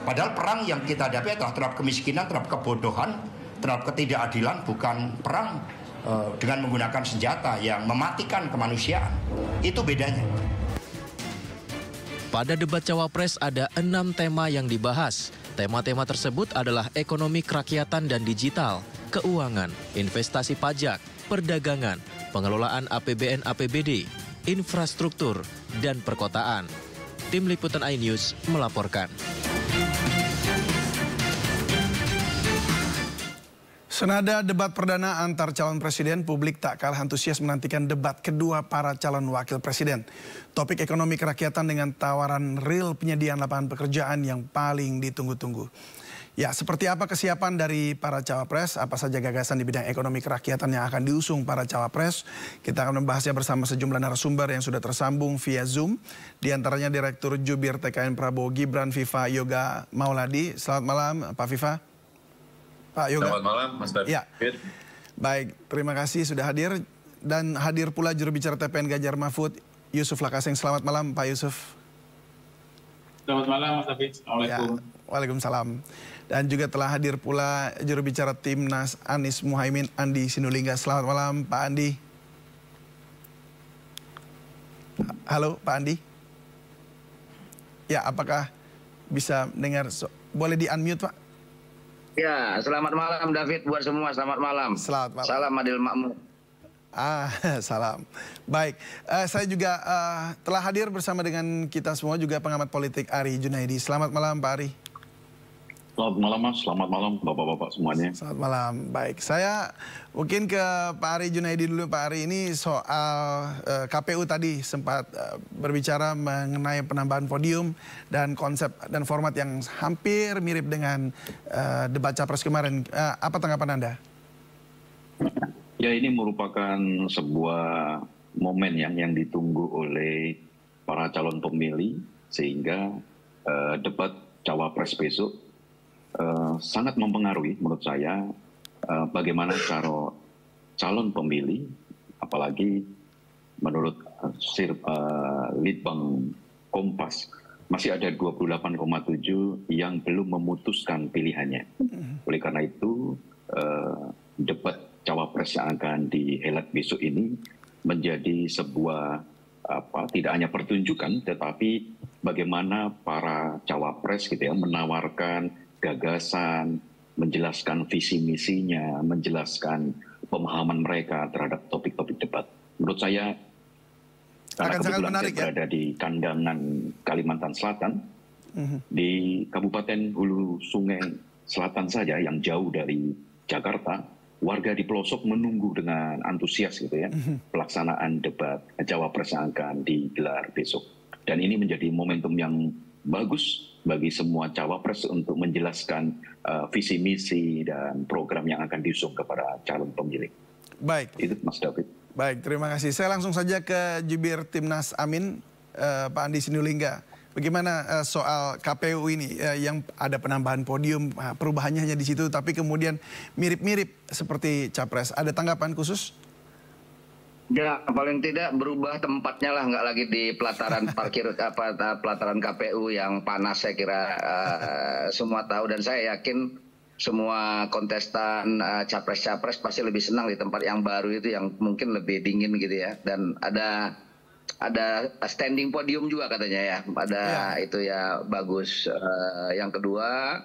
Padahal perang yang kita hadapi adalah terhadap kemiskinan, terhadap kebodohan, terhadap ketidakadilan, bukan perang dengan menggunakan senjata yang mematikan kemanusiaan. Itu bedanya. Pada debat cawapres ada 6 tema yang dibahas. Tema-tema tersebut adalah ekonomi kerakyatan dan digital, keuangan, investasi pajak, perdagangan, pengelolaan APBN APBD, infrastruktur, dan perkotaan. Tim Liputan iNews melaporkan. Senada debat perdana antar calon presiden, publik tak kalah antusias menantikan debat kedua para calon wakil presiden. Topik ekonomi kerakyatan dengan tawaran real penyediaan lapangan pekerjaan yang paling ditunggu-tunggu. Ya, seperti apa kesiapan dari para cawapres, apa saja gagasan di bidang ekonomi kerakyatan yang akan diusung para cawapres. Kita akan membahasnya bersama sejumlah narasumber yang sudah tersambung via Zoom. Di antaranya Direktur Jubir TKN Prabowo Gibran, Viva Yoga Mauladi. Selamat malam, Pak Viva. Pak Yoga. Selamat malam, Mas David. Ya. Baik, terima kasih sudah hadir. Dan hadir pula juru bicara TPN Ganjar Mahfud, Yusuf Lakaseng. Selamat malam, Pak Yusuf. Selamat malam, Mas David. Assalamualaikum. Ya, waalaikumsalam. Dan juga telah hadir pula juru bicara Timnas Anies Muhaimin, Andi Sinulinga. Selamat malam, Pak Andi. Halo, Pak Andi. Ya, apakah bisa dengar? Boleh di-unmute, Pak? Ya, selamat malam David buat semua, selamat malam. Selamat malam. Salam adil makmur. Salam. Baik, saya juga telah hadir bersama dengan kita semua juga pengamat politik Ari Junaidi. Selamat malam Pak Ari. Selamat malam Mas, selamat malam Bapak-Bapak semuanya. Selamat malam, baik. Saya mungkin ke Pak Ari Junaidi dulu. Pak Ari, ini soal KPU tadi sempat berbicara mengenai penambahan podium dan konsep dan format yang hampir mirip dengan debat Capres kemarin. Apa tanggapan Anda? Ya, ini merupakan sebuah momen yang ditunggu oleh para calon pemilih sehingga debat cawapres besok sangat mempengaruhi menurut saya bagaimana cara calon pemilih, apalagi menurut Litbang Kompas masih ada 28,7 yang belum memutuskan pilihannya. Oleh karena itu debat cawapres yang akan dihelat besok ini menjadi sebuah tidak hanya pertunjukan, tetapi bagaimana para cawapres gitu ya menawarkan gagasan, menjelaskan visi misinya, menjelaskan pemahaman mereka terhadap topik-topik debat. Menurut saya karena akan sangat menarik, saya berada di kandangan Kalimantan Selatan, di Kabupaten Hulu Sungai Selatan saja yang jauh dari Jakarta, warga di pelosok menunggu dengan antusias gitu ya pelaksanaan debat cawapres yang akan digelar besok. Dan ini menjadi momentum yang bagus bagi semua cawapres untuk menjelaskan visi misi dan program yang akan diusung kepada calon pemilih. Baik. Itu Mas David. Baik, terima kasih. Saya langsung saja ke Jubir Timnas Amin, Pak Andi Sinulinga. Bagaimana soal KPU ini yang ada penambahan podium, perubahannya hanya di situ, tapi kemudian mirip-mirip seperti Capres. Ada tanggapan khusus? Ya, paling tidak berubah tempatnya lah, nggak lagi di pelataran parkir pelataran KPU yang panas. Saya kira semua tahu dan saya yakin semua kontestan capres-capres pasti lebih senang di tempat yang baru itu yang mungkin lebih dingin gitu ya. Dan ada standing podium juga katanya ya. Itu ya bagus. Yang kedua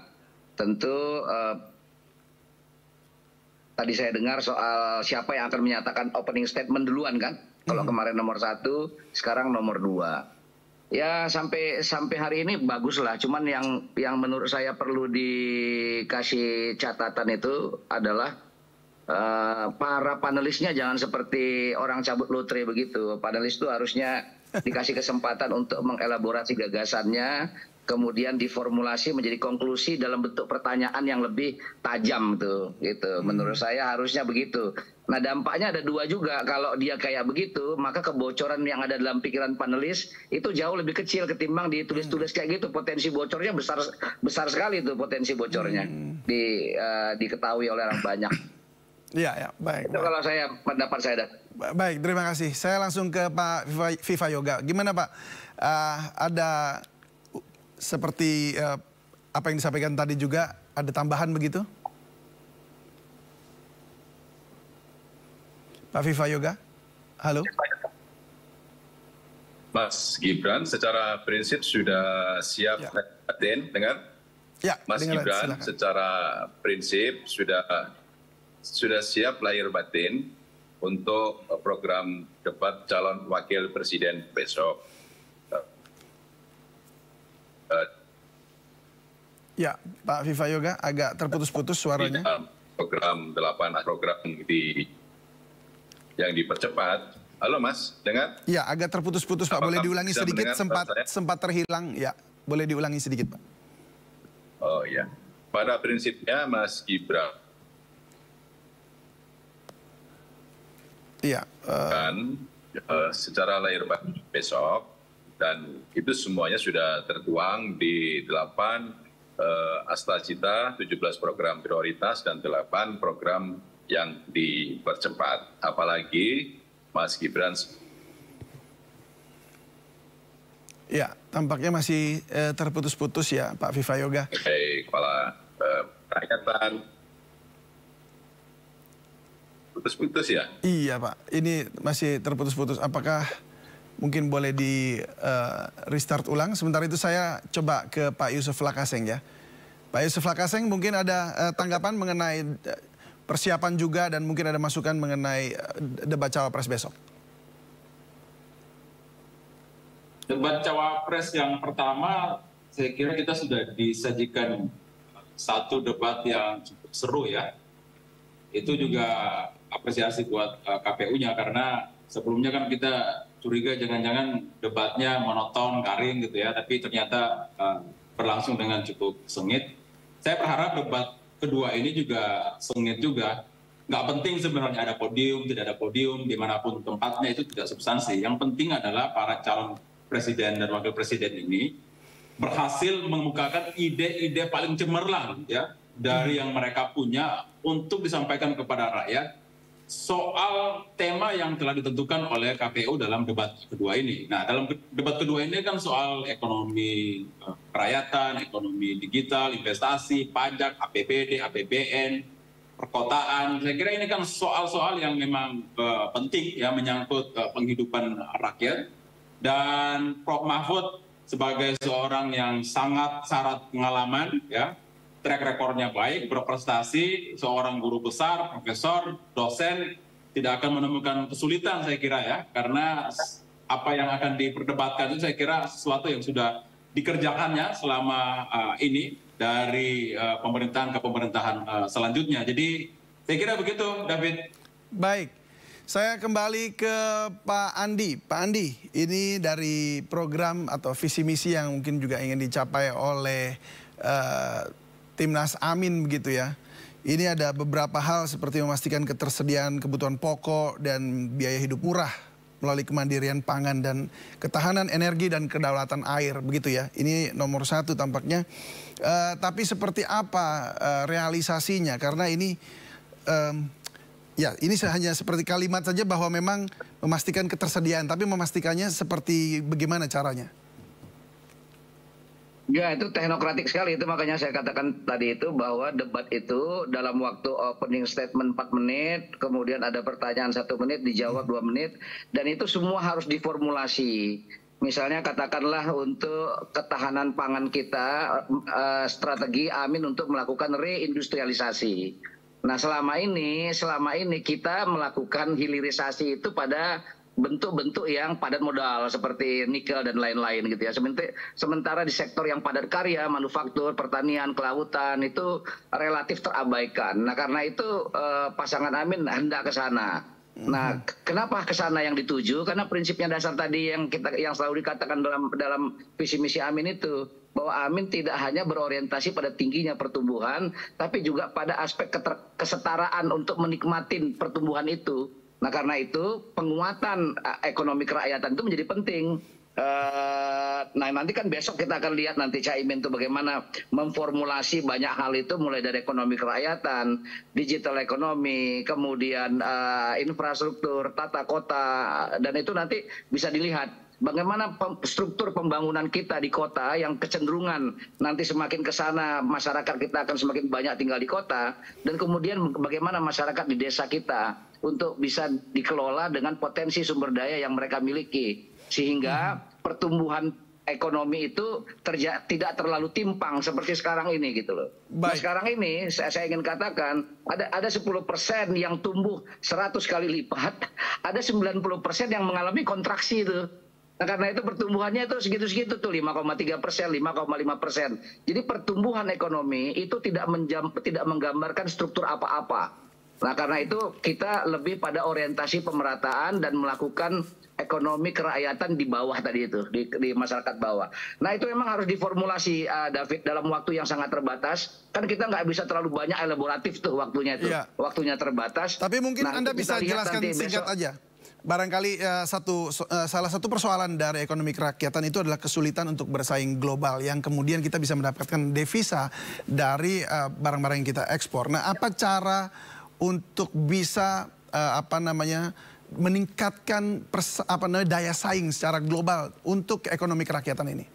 tentu tadi saya dengar soal siapa yang akan menyatakan opening statement duluan kan. Kalau kemarin nomor 1, sekarang nomor 2. Ya sampai hari ini bagus lah. Cuman yang menurut saya perlu dikasih catatan itu adalah para panelisnya jangan seperti orang cabut lotre begitu. Panelis itu harusnya dikasih kesempatan untuk mengelaborasi gagasannya, kemudian diformulasi menjadi konklusi dalam bentuk pertanyaan yang lebih tajam tuh, gitu. Menurut saya harusnya begitu. Nah dampaknya ada 2 juga. Kalau dia kayak begitu, maka kebocoran yang ada dalam pikiran panelis itu jauh lebih kecil ketimbang ditulis-tulis kayak gitu. Potensi bocornya besar sekali tuh potensi bocornya diketahui oleh orang banyak. Iya, baik. Itu kalau saya pendapat saya. Baik, terima kasih. Saya langsung ke Pak Viva Yoga. Gimana Pak? Ada seperti apa yang disampaikan tadi juga, ada tambahan begitu? Pak Viva Yoga, halo. Mas Gibran secara prinsip sudah siap batin, dengar? Ya, Mas Gibran silakan. Secara prinsip sudah siap lahir batin untuk program debat calon wakil presiden besok. Ya, Pak Viva Yoga agak terputus-putus suaranya. Program 8 program yang dipercepat. Halo Mas, dengar? Ya, agak terputus-putus Pak. Boleh diulangi sedikit, sempat terhilang. Ya, boleh diulangi sedikit Pak. Oh ya, pada prinsipnya Mas Gibran kan secara lahir batin besok, dan itu semuanya sudah tertuang di 8 Astacita, 17 program prioritas dan 8 program yang dipercepat. Apalagi Mas Gibran. Ya, tampaknya masih terputus-putus ya Pak Viva Yoga. Kepala Rakyatan. Putus-putus ya? Iya Pak, ini masih terputus-putus. Apakah mungkin boleh di restart ulang? Sementara itu saya coba ke Pak Yusuf Lakaseng ya. Pak Yusuf Lakaseng mungkin ada tanggapan mengenai persiapan juga dan mungkin ada masukan mengenai debat cawapres besok. Debat cawapres yang pertama, saya kira kita sudah disajikan satu debat yang cukup seru ya. Itu juga apresiasi buat KPU-nya karena sebelumnya kan kita curiga jangan-jangan debatnya monoton, garing gitu ya, tapi ternyata berlangsung dengan cukup sengit. Saya berharap debat kedua ini juga sengit juga. Nggak penting sebenarnya ada podium, tidak ada podium, dimanapun tempatnya itu tidak substansi. Yang penting adalah para calon presiden dan wakil presiden ini berhasil mengemukakan ide-ide paling cemerlang ya dari yang mereka punya untuk disampaikan kepada rakyat soal tema yang telah ditentukan oleh KPU dalam debat kedua ini. Nah, dalam debat kedua ini kan soal ekonomi kerakyatan, ekonomi digital, investasi, pajak, APBD, APBN, perkotaan. Saya kira ini kan soal-soal yang memang penting ya menyangkut penghidupan rakyat. Dan Prof. Mahfud sebagai seorang yang sangat syarat pengalaman ya, track recordnya baik, berprestasi, seorang guru besar, profesor, dosen, tidak akan menemukan kesulitan saya kira ya, karena apa yang akan diperdebatkan itu saya kira sesuatu yang sudah dikerjakannya selama ini dari pemerintahan ke pemerintahan selanjutnya. Jadi saya kira begitu, David. Baik, saya kembali ke Pak Andi. Pak Andi, ini dari program atau visi misi yang mungkin juga ingin dicapai oleh Timnas Amin begitu ya. Ini ada beberapa hal seperti memastikan ketersediaan kebutuhan pokok dan biaya hidup murah melalui kemandirian pangan dan ketahanan energi dan kedaulatan air begitu ya. Ini nomor 1 tampaknya. Tapi seperti apa realisasinya? Karena ini ya ini hanya seperti kalimat saja bahwa memang memastikan ketersediaan, tapi memastikannya seperti bagaimana caranya? Ya, itu teknokratik sekali, itu makanya saya katakan tadi itu bahwa debat itu dalam waktu opening statement 4 menit, kemudian ada pertanyaan 1 menit, dijawab 2 menit, dan itu semua harus diformulasi. Misalnya katakanlah untuk ketahanan pangan kita, strategi Amin untuk melakukan reindustrialisasi. Nah selama ini kita melakukan hilirisasi itu pada bentuk-bentuk yang padat modal seperti nikel dan lain-lain gitu ya. Sementara di sektor yang padat karya, manufaktur, pertanian, kelautan itu relatif terabaikan. Nah karena itu pasangan Amin hendak ke sana. Nah kenapa ke sana yang dituju? Karena prinsipnya dasar tadi yang selalu dikatakan dalam visi misi Amin itu, bahwa Amin tidak hanya berorientasi pada tingginya pertumbuhan, tapi juga pada aspek kesetaraan untuk menikmati pertumbuhan itu. Nah karena itu penguatan ekonomi kerakyatan itu menjadi penting. Nah nanti kan besok kita akan lihat nanti Caimin itu bagaimana memformulasi banyak hal itu, mulai dari ekonomi kerakyatan, digital ekonomi, kemudian infrastruktur, tata kota, dan itu nanti bisa dilihat bagaimana struktur pembangunan kita di kota yang kecenderungan nanti semakin ke sana masyarakat kita akan semakin banyak tinggal di kota, dan kemudian bagaimana masyarakat di desa kita untuk bisa dikelola dengan potensi sumber daya yang mereka miliki, sehingga pertumbuhan ekonomi itu tidak terlalu timpang seperti sekarang ini gitu loh. Nah, sekarang ini saya ingin katakan ada 10% yang tumbuh 100 kali lipat, ada 90% yang mengalami kontraksi itu. Nah, karena itu pertumbuhannya itu segitu-segitu tuh 5,3%, 5,5%. Jadi pertumbuhan ekonomi itu tidak menggambarkan struktur apa-apa. Nah karena itu kita lebih pada orientasi pemerataan dan melakukan ekonomi kerakyatan di bawah tadi itu, di masyarakat bawah. Nah itu memang harus diformulasi David dalam waktu yang sangat terbatas. Kan kita nggak bisa terlalu banyak elaboratif tuh waktunya itu, waktunya terbatas. Tapi mungkin Anda bisa jelaskan singkat aja. Barangkali salah satu persoalan dari ekonomi kerakyatan itu adalah kesulitan untuk bersaing global yang kemudian kita bisa mendapatkan devisa dari barang-barang yang kita ekspor. Nah apa cara untuk bisa meningkatkan daya saing secara global untuk ekonomi kerakyatan ini?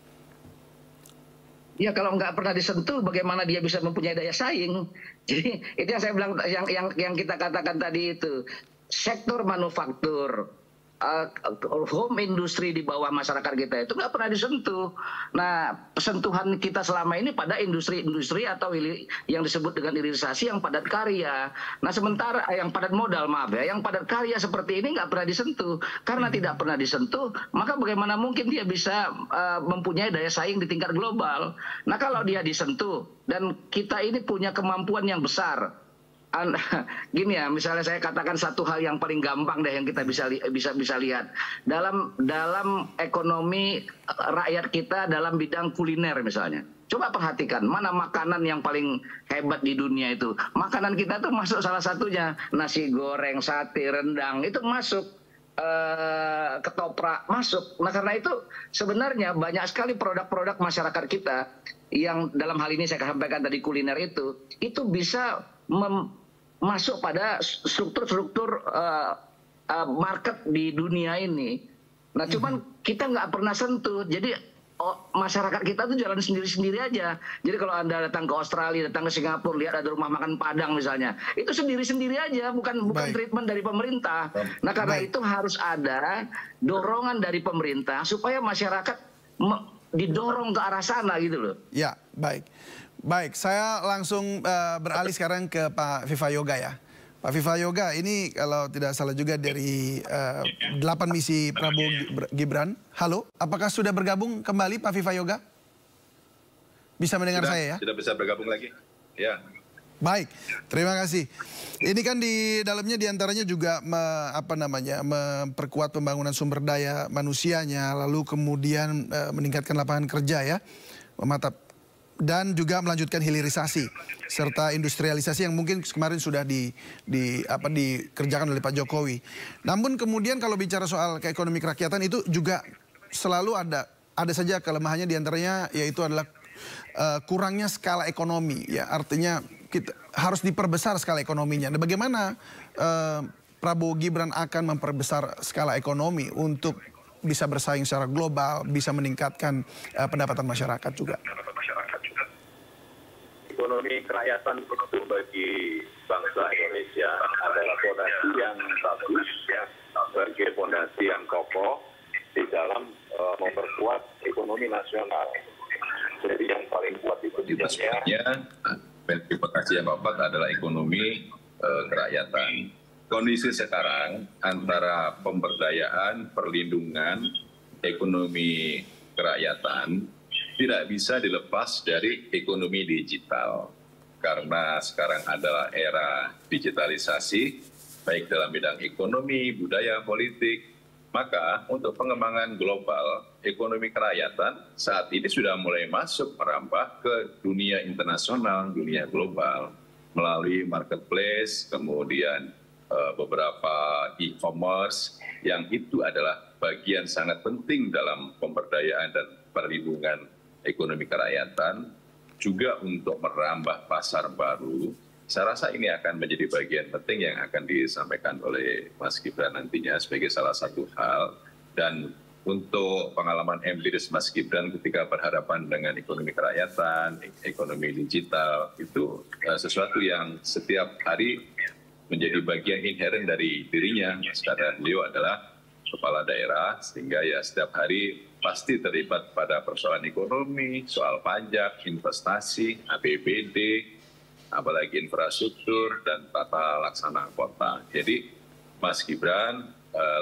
Ya kalau nggak pernah disentuh, bagaimana dia bisa mempunyai daya saing? Jadi itu yang saya bilang, yang kita katakan tadi itu, sektor manufaktur, home industry di bawah masyarakat kita itu nggak pernah disentuh. Nah, sentuhan kita selama ini pada industri-industri atau yang disebut dengan hilirisasi yang padat karya. Nah, sementara yang padat modal, maaf ya, yang padat karya seperti ini nggak pernah disentuh. Karena tidak pernah disentuh, maka bagaimana mungkin dia bisa mempunyai daya saing di tingkat global. Nah, kalau dia disentuh dan kita ini punya kemampuan yang besar. Gini ya, misalnya saya katakan satu hal yang paling gampang deh yang kita bisa lihat dalam ekonomi rakyat kita dalam bidang kuliner misalnya. Coba perhatikan mana makanan yang paling hebat di dunia itu. Makanan kita tuh masuk salah satunya nasi goreng, sate, rendang itu masuk. ketoprak masuk. Nah karena itu sebenarnya banyak sekali produk-produk masyarakat kita yang dalam hal ini saya sampaikan tadi kuliner itu bisa masuk pada struktur-struktur market di dunia ini. Nah cuman kita nggak pernah sentuh. Jadi masyarakat kita tuh jalan sendiri-sendiri aja. Jadi kalau Anda datang ke Australia, datang ke Singapura, lihat ada rumah makan Padang misalnya, itu sendiri-sendiri aja, bukan treatment dari pemerintah. Nah karena itu harus ada dorongan dari pemerintah supaya masyarakat didorong ke arah sana gitu loh. Ya, baik. Baik, saya langsung beralih sekarang ke Pak Viva Yoga ya. Pak Viva Yoga, ini kalau tidak salah juga dari 8 misi Prabowo Gibran. Halo, apakah sudah bergabung kembali Pak Viva Yoga? Bisa mendengar saya ya? Sudah bisa bergabung lagi, ya. Baik, terima kasih. Ini kan di dalamnya diantaranya juga memperkuat pembangunan sumber daya manusianya, lalu kemudian meningkatkan lapangan kerja ya, dan juga melanjutkan hilirisasi serta industrialisasi yang mungkin kemarin sudah dikerjakan oleh Pak Jokowi. Namun kemudian kalau bicara soal keekonomi kerakyatan itu juga selalu ada saja kelemahannya, diantaranya yaitu adalah kurangnya skala ekonomi ya, artinya kita harus diperbesar skala ekonominya. Nah, bagaimana Prabowo Gibran akan memperbesar skala ekonomi untuk bisa bersaing secara global, bisa meningkatkan pendapatan masyarakat juga? Ekonomi kerakyatan itu bagi bangsa Indonesia adalah fondasi yang bagus, sebagai fondasi yang kokoh di dalam memperkuat ekonomi nasional. Jadi yang paling kuat itu sebenarnya vokasi yang keempat adalah ekonomi kerakyatan. Kondisi sekarang antara pemberdayaan, perlindungan, ekonomi kerakyatan tidak bisa dilepas dari ekonomi digital. Karena sekarang adalah era digitalisasi, baik dalam bidang ekonomi, budaya, politik. Maka untuk pengembangan global, ekonomi kerakyatan saat ini sudah mulai masuk merambah ke dunia internasional, dunia global. Melalui marketplace, kemudian beberapa e-commerce, yang itu adalah bagian sangat penting dalam pemberdayaan dan perlindungan ekonomi kerakyatan, juga untuk merambah pasar baru. Saya rasa ini akan menjadi bagian penting yang akan disampaikan oleh Mas Gibran nantinya sebagai salah satu hal. Dan untuk pengalaman empiris Mas Gibran ketika berhadapan dengan ekonomi kerakyatan, ekonomi digital, itu sesuatu yang setiap hari menjadi bagian inheren dari dirinya. Karena beliau adalah kepala daerah, sehingga ya setiap hari pasti terlibat pada persoalan ekonomi, soal pajak, investasi, APBD, apalagi infrastruktur, dan tata laksana kota. Jadi Mas Gibran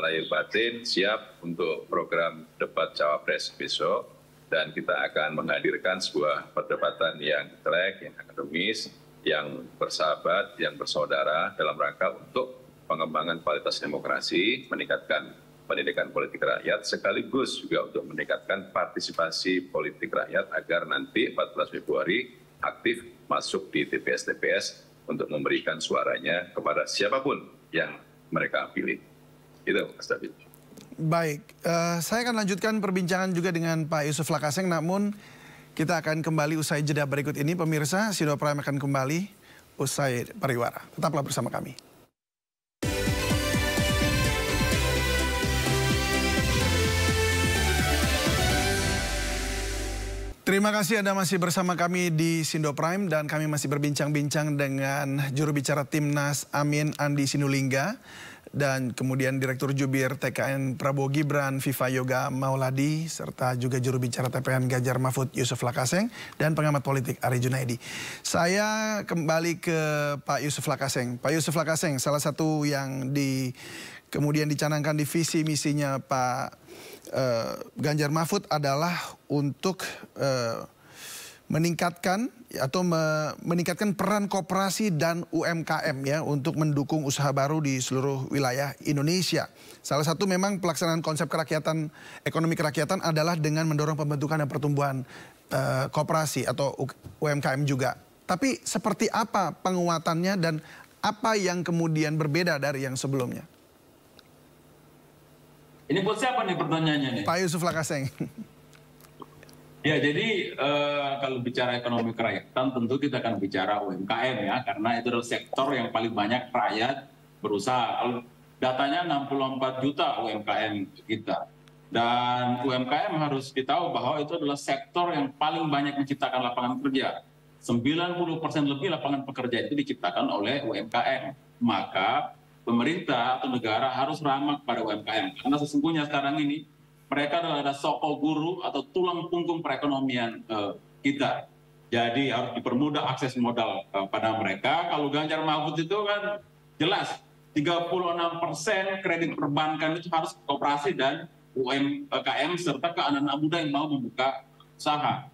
lahir batin siap untuk program debat Cawapres besok, dan kita akan menghadirkan sebuah perdebatan yang intelek, yang akademis, yang bersahabat, yang bersaudara dalam rangka untuk pengembangan kualitas demokrasi, meningkatkan pendidikan politik rakyat, sekaligus juga untuk meningkatkan partisipasi politik rakyat agar nanti 14 Februari aktif masuk di TPS-TPS untuk memberikan suaranya kepada siapapun yang mereka pilih. Itu Mas David. Baik, saya akan lanjutkan perbincangan juga dengan Pak Yusuf Lakaseng, namun kita akan kembali usai jeda berikut ini. Pemirsa, Sido Prime akan kembali usai pariwara. Tetaplah bersama kami. Terima kasih Anda masih bersama kami di Sindo Prime, dan kami masih berbincang-bincang dengan juru bicara Timnas Amin Andi Sinulinga, dan kemudian Direktur Jubir TKN Prabowo Gibran Viva Yoga Mauladi, serta juga juru bicara TPN Ganjar Mahfud Yusuf Lakaseng, dan pengamat politik Ari Junaidi. Saya kembali ke Pak Yusuf Lakaseng. Pak Yusuf Lakaseng, salah satu yang kemudian dicanangkan di visi misinya Pak Ganjar Mahfud adalah untuk meningkatkan meningkatkan peran koperasi dan UMKM ya, untuk mendukung usaha baru di seluruh wilayah Indonesia. Salah satu memang pelaksanaan konsep kerakyatan, ekonomi kerakyatan adalah dengan mendorong pembentukan dan pertumbuhan koperasi atau UMKM juga. Tapi seperti apa penguatannya dan apa yang kemudian berbeda dari yang sebelumnya? Ini buat siapa nih pertanyaannya nih? Pak Yusuf Lakaseng. Ya, jadi kalau bicara ekonomi kerakyatan tentu kita akan bicara UMKM ya, karena itu adalah sektor yang paling banyak rakyat berusaha. Datanya 64 juta UMKM kita. Dan UMKM harus ditahu bahwa itu adalah sektor yang paling banyak menciptakan lapangan kerja. 90% lebih lapangan pekerjaan itu diciptakan oleh UMKM. Maka pemerintah atau negara harus ramah kepada UMKM. Karena sesungguhnya sekarang ini mereka adalah soko guru atau tulang punggung perekonomian kita. Jadi harus dipermudah akses modal pada mereka. Kalau Ganjar Mahfud itu kan jelas 36% kredit perbankan itu harus koperasi dan UMKM serta ke anak-anak muda yang mau membuka usaha.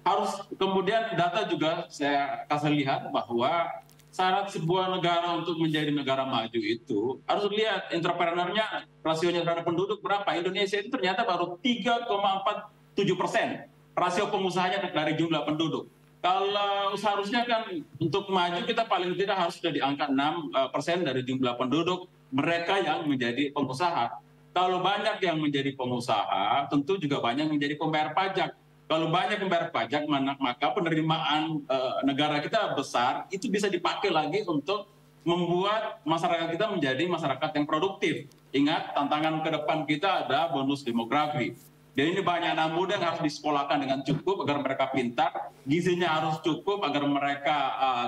Harus kemudian data juga saya kasih lihat bahwa syarat sebuah negara untuk menjadi negara maju itu harus lihat entrepreneurnya rasionya terhadap penduduk berapa. Indonesia itu ternyata baru 3,47% rasio pengusahanya dari jumlah penduduk. Kalau seharusnya kan untuk maju kita paling tidak harus sudah di angka 6% dari jumlah penduduk mereka yang menjadi pengusaha. Kalau banyak yang menjadi pengusaha, tentu juga banyak yang menjadi pembayar pajak. Kalau banyak pembayar pajak, maka penerimaan negara kita besar, itu bisa dipakai lagi untuk membuat masyarakat kita menjadi masyarakat yang produktif. Ingat, tantangan ke depan kita ada bonus demografi. Jadi ini banyak anak muda yang harus disekolahkan dengan cukup agar mereka pintar, gizinya harus cukup agar mereka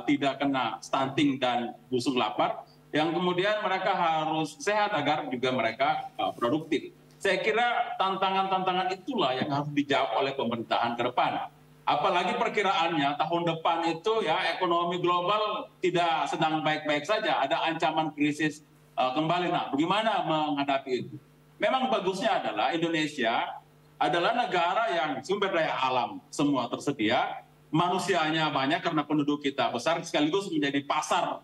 tidak kena stunting dan busung lapar, yang kemudian mereka harus sehat agar juga mereka produktif. Saya kira tantangan-tantangan itulah yang harus dijawab oleh pemerintahan ke depan. Apalagi perkiraannya tahun depan itu ya ekonomi global tidak sedang baik-baik saja, ada ancaman krisis kembali. Nah, bagaimana menghadapi itu? Memang bagusnya adalah Indonesia adalah negara yang sumber daya alam semua tersedia, manusianya banyak karena penduduk kita besar, sekaligus menjadi pasar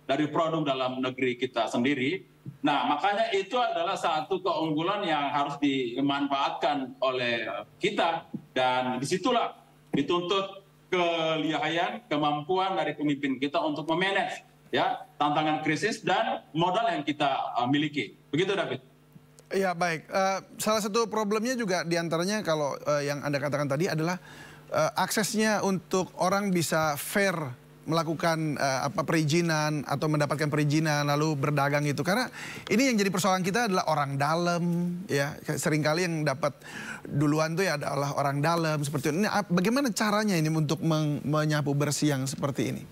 dari produk dalam negeri kita sendiri. Nah, makanya itu adalah satu keunggulan yang harus dimanfaatkan oleh kita. Dan disitulah dituntut kelihayan, kemampuan dari pemimpin kita untuk memanage ya tantangan krisis dan modal yang kita miliki. Begitu, David. Ya, baik. Salah satu problemnya juga diantaranya kalau yang Anda katakan tadi adalah aksesnya untuk orang bisa fair melakukan perizinan atau mendapatkan perizinan lalu berdagang itu, karena ini yang jadi persoalan kita adalah orang dalam ya, seringkali yang dapat duluan tuh ya adalah orang dalam seperti ini. Bagaimana caranya ini untuk menyapu bersih yang seperti ini?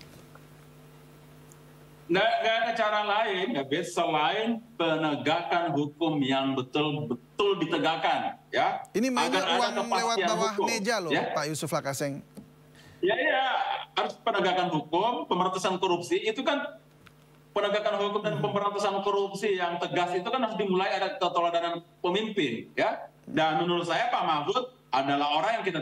Nggak ada cara lain ya, selain penegakan hukum yang betul-betul ditegakkan ya. Ini mainnya uang lewat bawah hukum, meja loh ya? Pak Yusuf Lakaseng. Ya, harus penegakan hukum, pemberantasan korupsi, itu kan penegakan hukum dan pemberantasan korupsi yang tegas itu kan harus dimulai ada keteladanan pemimpin, ya. Dan menurut saya Pak Mahfud adalah orang yang kita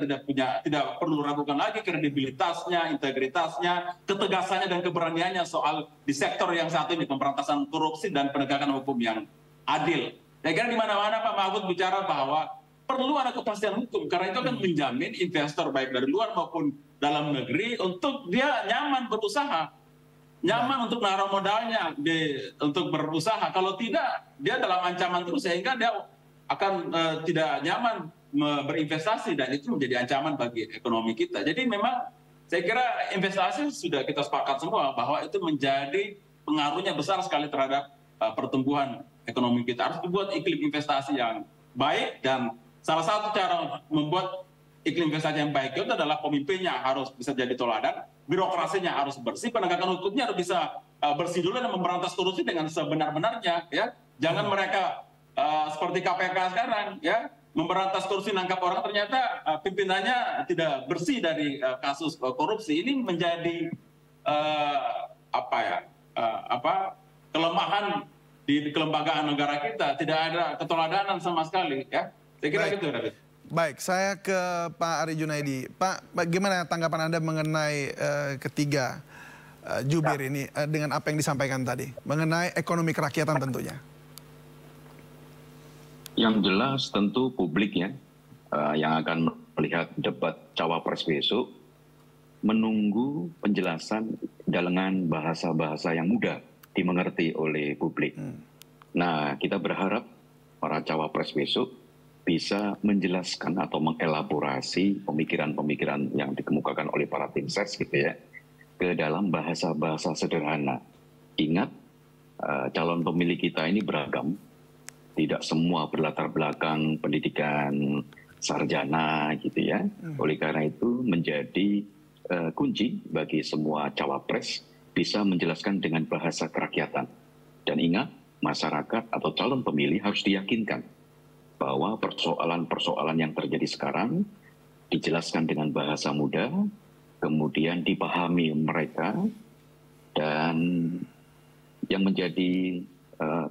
tidak perlu ragukan lagi kredibilitasnya, integritasnya, ketegasannya dan keberaniannya soal di sektor yang satu ini, pemberantasan korupsi dan penegakan hukum yang adil. Saya kira di mana-mana Pak Mahfud bicara bahwa perlu ada kepastian hukum, karena itu akan menjamin investor baik dari luar maupun dalam negeri untuk dia nyaman berusaha, nyaman untuk naruh modalnya untuk berusaha. Kalau tidak, dia dalam ancaman terus sehingga dia akan tidak nyaman berinvestasi dan itu menjadi ancaman bagi ekonomi kita. Jadi memang saya kira investasi sudah kita sepakat semua bahwa itu menjadi pengaruhnya besar sekali terhadap pertumbuhan ekonomi kita. Harus dibuat iklim investasi yang baik, dan salah satu cara membuat iklim investasi yang baik itu adalah pemimpinnya harus bisa jadi teladan, birokrasinya harus bersih, penegakan hukumnya harus bisa bersih dulu dan memberantas korupsi dengan sebenar-benarnya. Ya, jangan mereka seperti KPK sekarang, ya, memberantas korupsi, nangkap orang ternyata pimpinannya tidak bersih dari kasus korupsi. Ini menjadi kelemahan di kelembagaan negara kita, tidak ada keteladanan sama sekali. Ya, saya kira gitu, David. Baik, saya ke Pak Ari Junaidi. Pak, bagaimana tanggapan Anda mengenai ketiga jubir ini dengan apa yang disampaikan tadi mengenai ekonomi kerakyatan tentunya? Yang jelas tentu publik ya yang akan melihat debat cawapres besok menunggu penjelasan dengan bahasa-bahasa yang mudah dimengerti oleh publik. Nah, kita berharap para cawapres besok bisa menjelaskan atau mengelaborasi pemikiran-pemikiran yang dikemukakan oleh para tim ses gitu ya, ke dalam bahasa-bahasa sederhana. Ingat, calon pemilih kita ini beragam, tidak semua berlatar belakang pendidikan sarjana gitu ya. Oleh karena itu menjadi kunci bagi semua cawapres bisa menjelaskan dengan bahasa kerakyatan. Dan ingat, masyarakat atau calon pemilih harus diyakinkan bahwa persoalan-persoalan yang terjadi sekarang dijelaskan dengan bahasa mudah, kemudian dipahami mereka, dan yang menjadi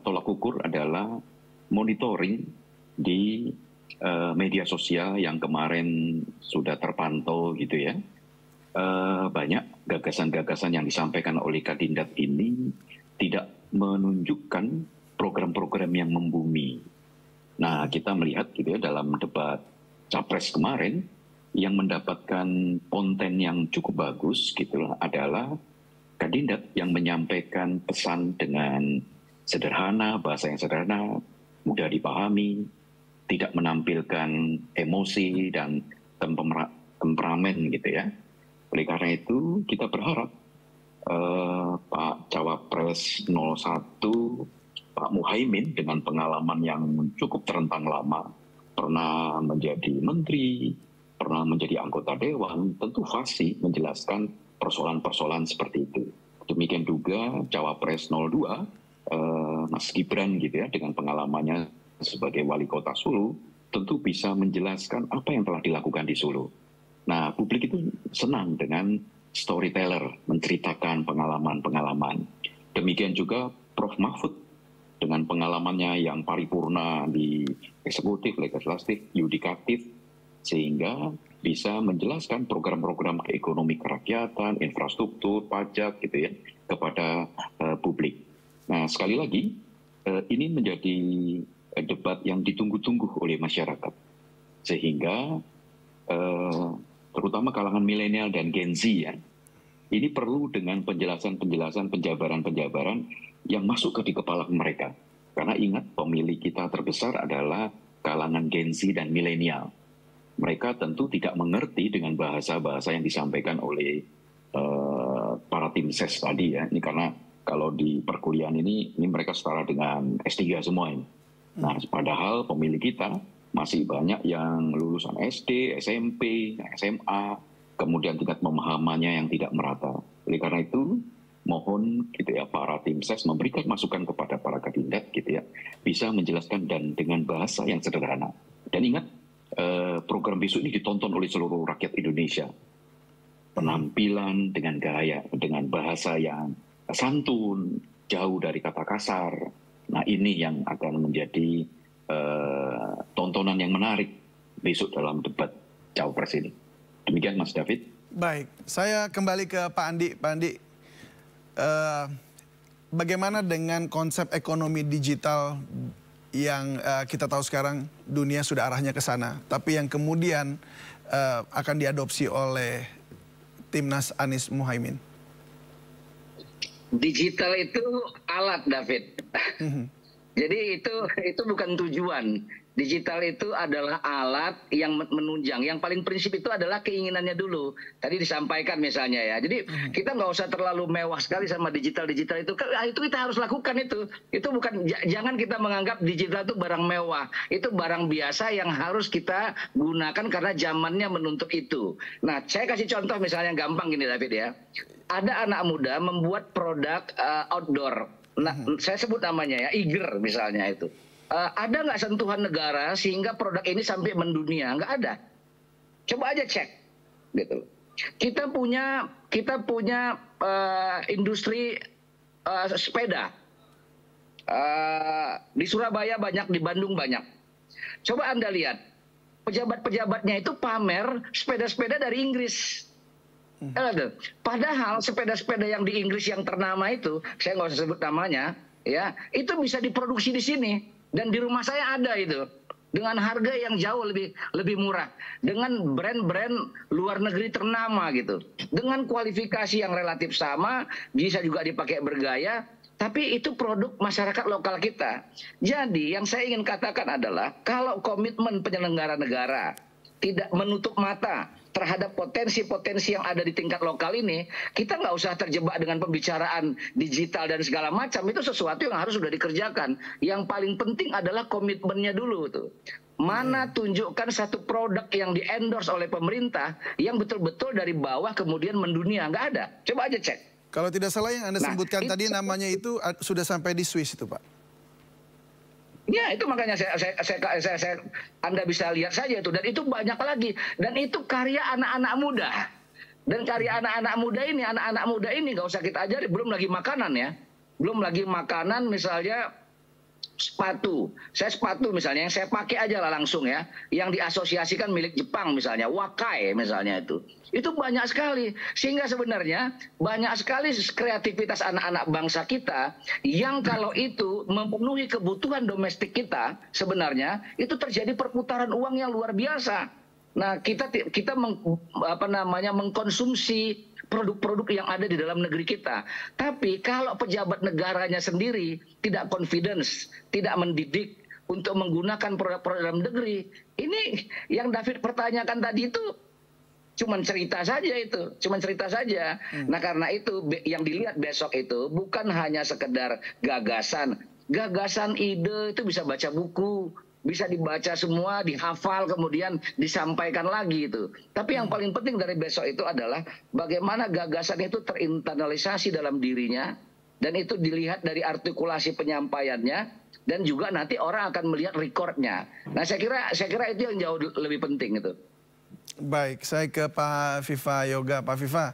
tolak ukur adalah monitoring di media sosial yang kemarin sudah terpantau gitu ya. Banyak gagasan-gagasan yang disampaikan oleh Kadindat ini tidak menunjukkan program-program yang membumi. Nah, kita melihat gitu ya dalam debat Capres kemarin yang mendapatkan konten yang cukup bagus gitu adalah Kadindat yang menyampaikan pesan dengan sederhana, bahasa yang sederhana, mudah dipahami, tidak menampilkan emosi dan temperamen gitu ya. Oleh karena itu kita berharap Pak Cawapres 01 Pak Muhaimin dengan pengalaman yang cukup terentang lama, pernah menjadi menteri, pernah menjadi anggota dewan, tentu fasih menjelaskan persoalan-persoalan seperti itu. Demikian juga Cawapres 02, Mas Gibran gitu ya, dengan pengalamannya sebagai wali kota Solo, tentu bisa menjelaskan apa yang telah dilakukan di Solo. Nah, publik itu senang dengan storyteller, menceritakan pengalaman-pengalaman. Demikian juga Prof. Mahfud, dengan pengalamannya yang paripurna di eksekutif, legislatif, yudikatif, sehingga bisa menjelaskan program-program ekonomi kerakyatan, infrastruktur, pajak gitu ya, kepada publik. Nah, sekali lagi, ini menjadi debat yang ditunggu-tunggu oleh masyarakat. Sehingga terutama kalangan milenial dan Gen Z ya, ini perlu dengan penjelasan-penjelasan, penjabaran-penjabaran yang masuk ke di kepala mereka. Karena ingat, pemilih kita terbesar adalah kalangan Gen Z dan milenial. Mereka tentu tidak mengerti dengan bahasa-bahasa yang disampaikan oleh para tim ses tadi ya. Ini karena kalau di perkuliahan ini mereka setara dengan S3 semua ini. Nah, padahal pemilih kita masih banyak yang lulusan SD, SMP, SMA, kemudian tingkat pemahamannya yang tidak merata. Oleh karena itu, mohon gitu ya para tim ses memberikan masukan kepada para kandidat gitu ya, bisa menjelaskan dan dengan bahasa yang sederhana. Dan ingat, program besok ini ditonton oleh seluruh rakyat Indonesia. Penampilan dengan gaya, dengan bahasa yang santun, jauh dari kata kasar. Nah, ini yang akan menjadi tontonan yang menarik besok dalam debat Cawapres ini. Demikian Mas David. Baik, saya kembali ke Pak Andi. Pak Andi, bagaimana dengan konsep ekonomi digital yang kita tahu sekarang dunia sudah arahnya ke sana, tapi yang kemudian akan diadopsi oleh Timnas Anies Muhaimin? Digital itu alat, David. Jadi itu bukan tujuan. Digital itu adalah alat yang menunjang. Yang paling prinsip itu adalah keinginannya dulu. Tadi disampaikan misalnya ya. Jadi kita nggak usah terlalu mewah sekali sama digital itu. Itu kita harus lakukan itu. Itu bukan, jangan kita menganggap digital itu barang mewah. Itu barang biasa yang harus kita gunakan karena zamannya menuntut itu. Nah, saya kasih contoh misalnya gampang gini David ya. Ada anak muda membuat produk outdoor. Nah, saya sebut namanya ya, Iger misalnya itu. Ada nggak sentuhan negara sehingga produk ini sampai mendunia? Nggak ada. Coba aja cek, gitu. Kita punya industri sepeda. Di Surabaya banyak, di Bandung banyak. Coba Anda lihat, pejabat-pejabatnya itu pamer sepeda-sepeda dari Inggris. Padahal sepeda-sepeda yang di Inggris yang ternama itu, saya nggak usah sebut namanya, ya, itu bisa diproduksi di sini. Dan di rumah saya ada itu dengan harga yang jauh lebih murah, dengan brand-brand luar negeri ternama gitu, dengan kualifikasi yang relatif sama, bisa juga dipakai bergaya. tapi itu produk masyarakat lokal kita. Jadi yang saya ingin katakan adalah kalau komitmen penyelenggara negara tidak menutup mata terhadap potensi-potensi yang ada di tingkat lokal ini, kita nggak usah terjebak dengan pembicaraan digital dan segala macam. Itu sesuatu yang harus sudah dikerjakan. Yang paling penting adalah komitmennya dulu tuh. Mana tunjukkan satu produk yang di-endorse oleh pemerintah yang betul-betul dari bawah kemudian mendunia. Nggak ada. Coba aja cek. Kalau tidak salah yang Anda sebutkan tadi namanya itu sudah sampai di Swiss itu, Pak. Ya, itu makanya Anda bisa lihat saja itu. Dan itu banyak lagi. Dan itu karya anak-anak muda. Dan karya anak-anak muda ini nggak usah kita ajari. Belum lagi makanan ya. Belum lagi makanan misalnya sepatu. Saya sepatu misalnya yang saya pakai aja lah langsung ya. Yang diasosiasikan milik Jepang misalnya. Wakai misalnya itu. Itu banyak sekali. Sehingga sebenarnya banyak sekali kreativitas anak-anak bangsa kita yang kalau itu memenuhi kebutuhan domestik kita sebenarnya itu terjadi perputaran uang yang luar biasa. Nah, kita mengkonsumsi produk-produk yang ada di dalam negeri kita. Tapi kalau pejabat negaranya sendiri tidak confidence, tidak mendidik untuk menggunakan produk-produk dalam negeri, ini yang David pertanyakan tadi itu cuman cerita saja itu, cuman cerita saja. Nah, karena itu yang dilihat besok itu bukan hanya sekedar gagasan. Gagasan ide itu bisa baca buku, bisa dibaca semua, dihafal, kemudian disampaikan lagi itu. Tapi yang paling penting dari besok itu adalah bagaimana gagasan itu terinternalisasi dalam dirinya, dan itu dilihat dari artikulasi penyampaiannya, dan juga nanti orang akan melihat recordnya. Nah, saya kira itu yang jauh lebih penting itu. Baik, saya ke Pak Viva Yoga. Pak Viva,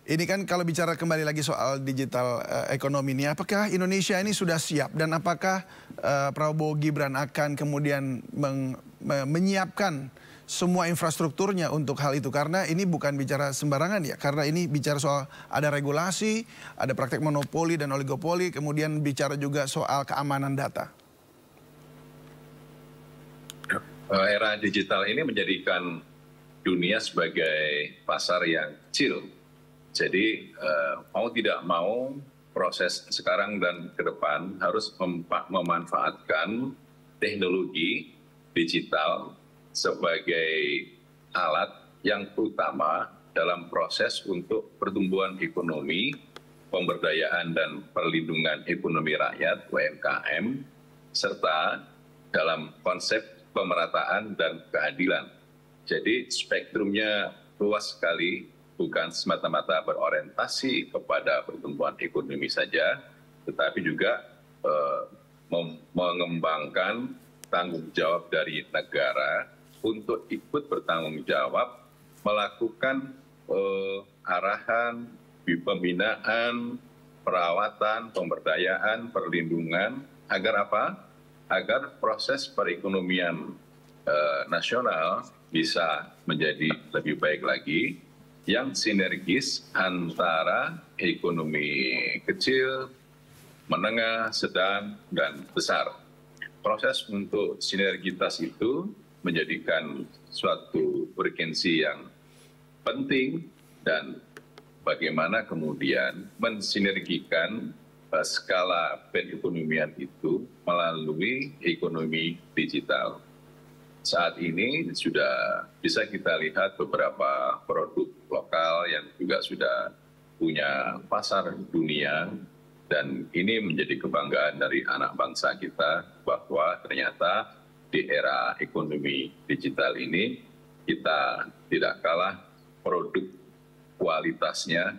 ini kan kalau bicara kembali lagi soal digital ekonomi ini, apakah Indonesia ini sudah siap dan apakah Prabowo Gibran akan kemudian menyiapkan semua infrastrukturnya untuk hal itu? Karena ini bukan bicara sembarangan ya, karena ini bicara soal ada regulasi, ada praktek monopoli dan oligopoli, kemudian bicara juga soal keamanan data. Era digital ini menjadikan dunia sebagai pasar yang kecil. Jadi mau tidak mau proses sekarang dan ke depan harus memanfaatkan teknologi digital sebagai alat yang utama dalam proses untuk pertumbuhan ekonomi, pemberdayaan dan perlindungan ekonomi rakyat (UMKM), serta dalam konsep pemerataan dan keadilan. Jadi spektrumnya luas sekali, bukan semata-mata berorientasi kepada pertumbuhan ekonomi saja, tetapi juga mengembangkan tanggung jawab dari negara untuk ikut bertanggung jawab melakukan arahan, pembinaan, perawatan, pemberdayaan, perlindungan, agar apa? Agar proses perekonomian nasional bisa menjadi lebih baik lagi, yang sinergis antara ekonomi kecil, menengah, sedang, dan besar. Proses untuk sinergitas itu menjadikan suatu urgensi yang penting, dan bagaimana kemudian mensinergikan skala perekonomian itu melalui ekonomi digital. Saat ini sudah bisa kita lihat beberapa produk lokal yang juga sudah punya pasar dunia, dan ini menjadi kebanggaan dari anak bangsa kita bahwa ternyata di era ekonomi digital ini kita tidak kalah produk kualitasnya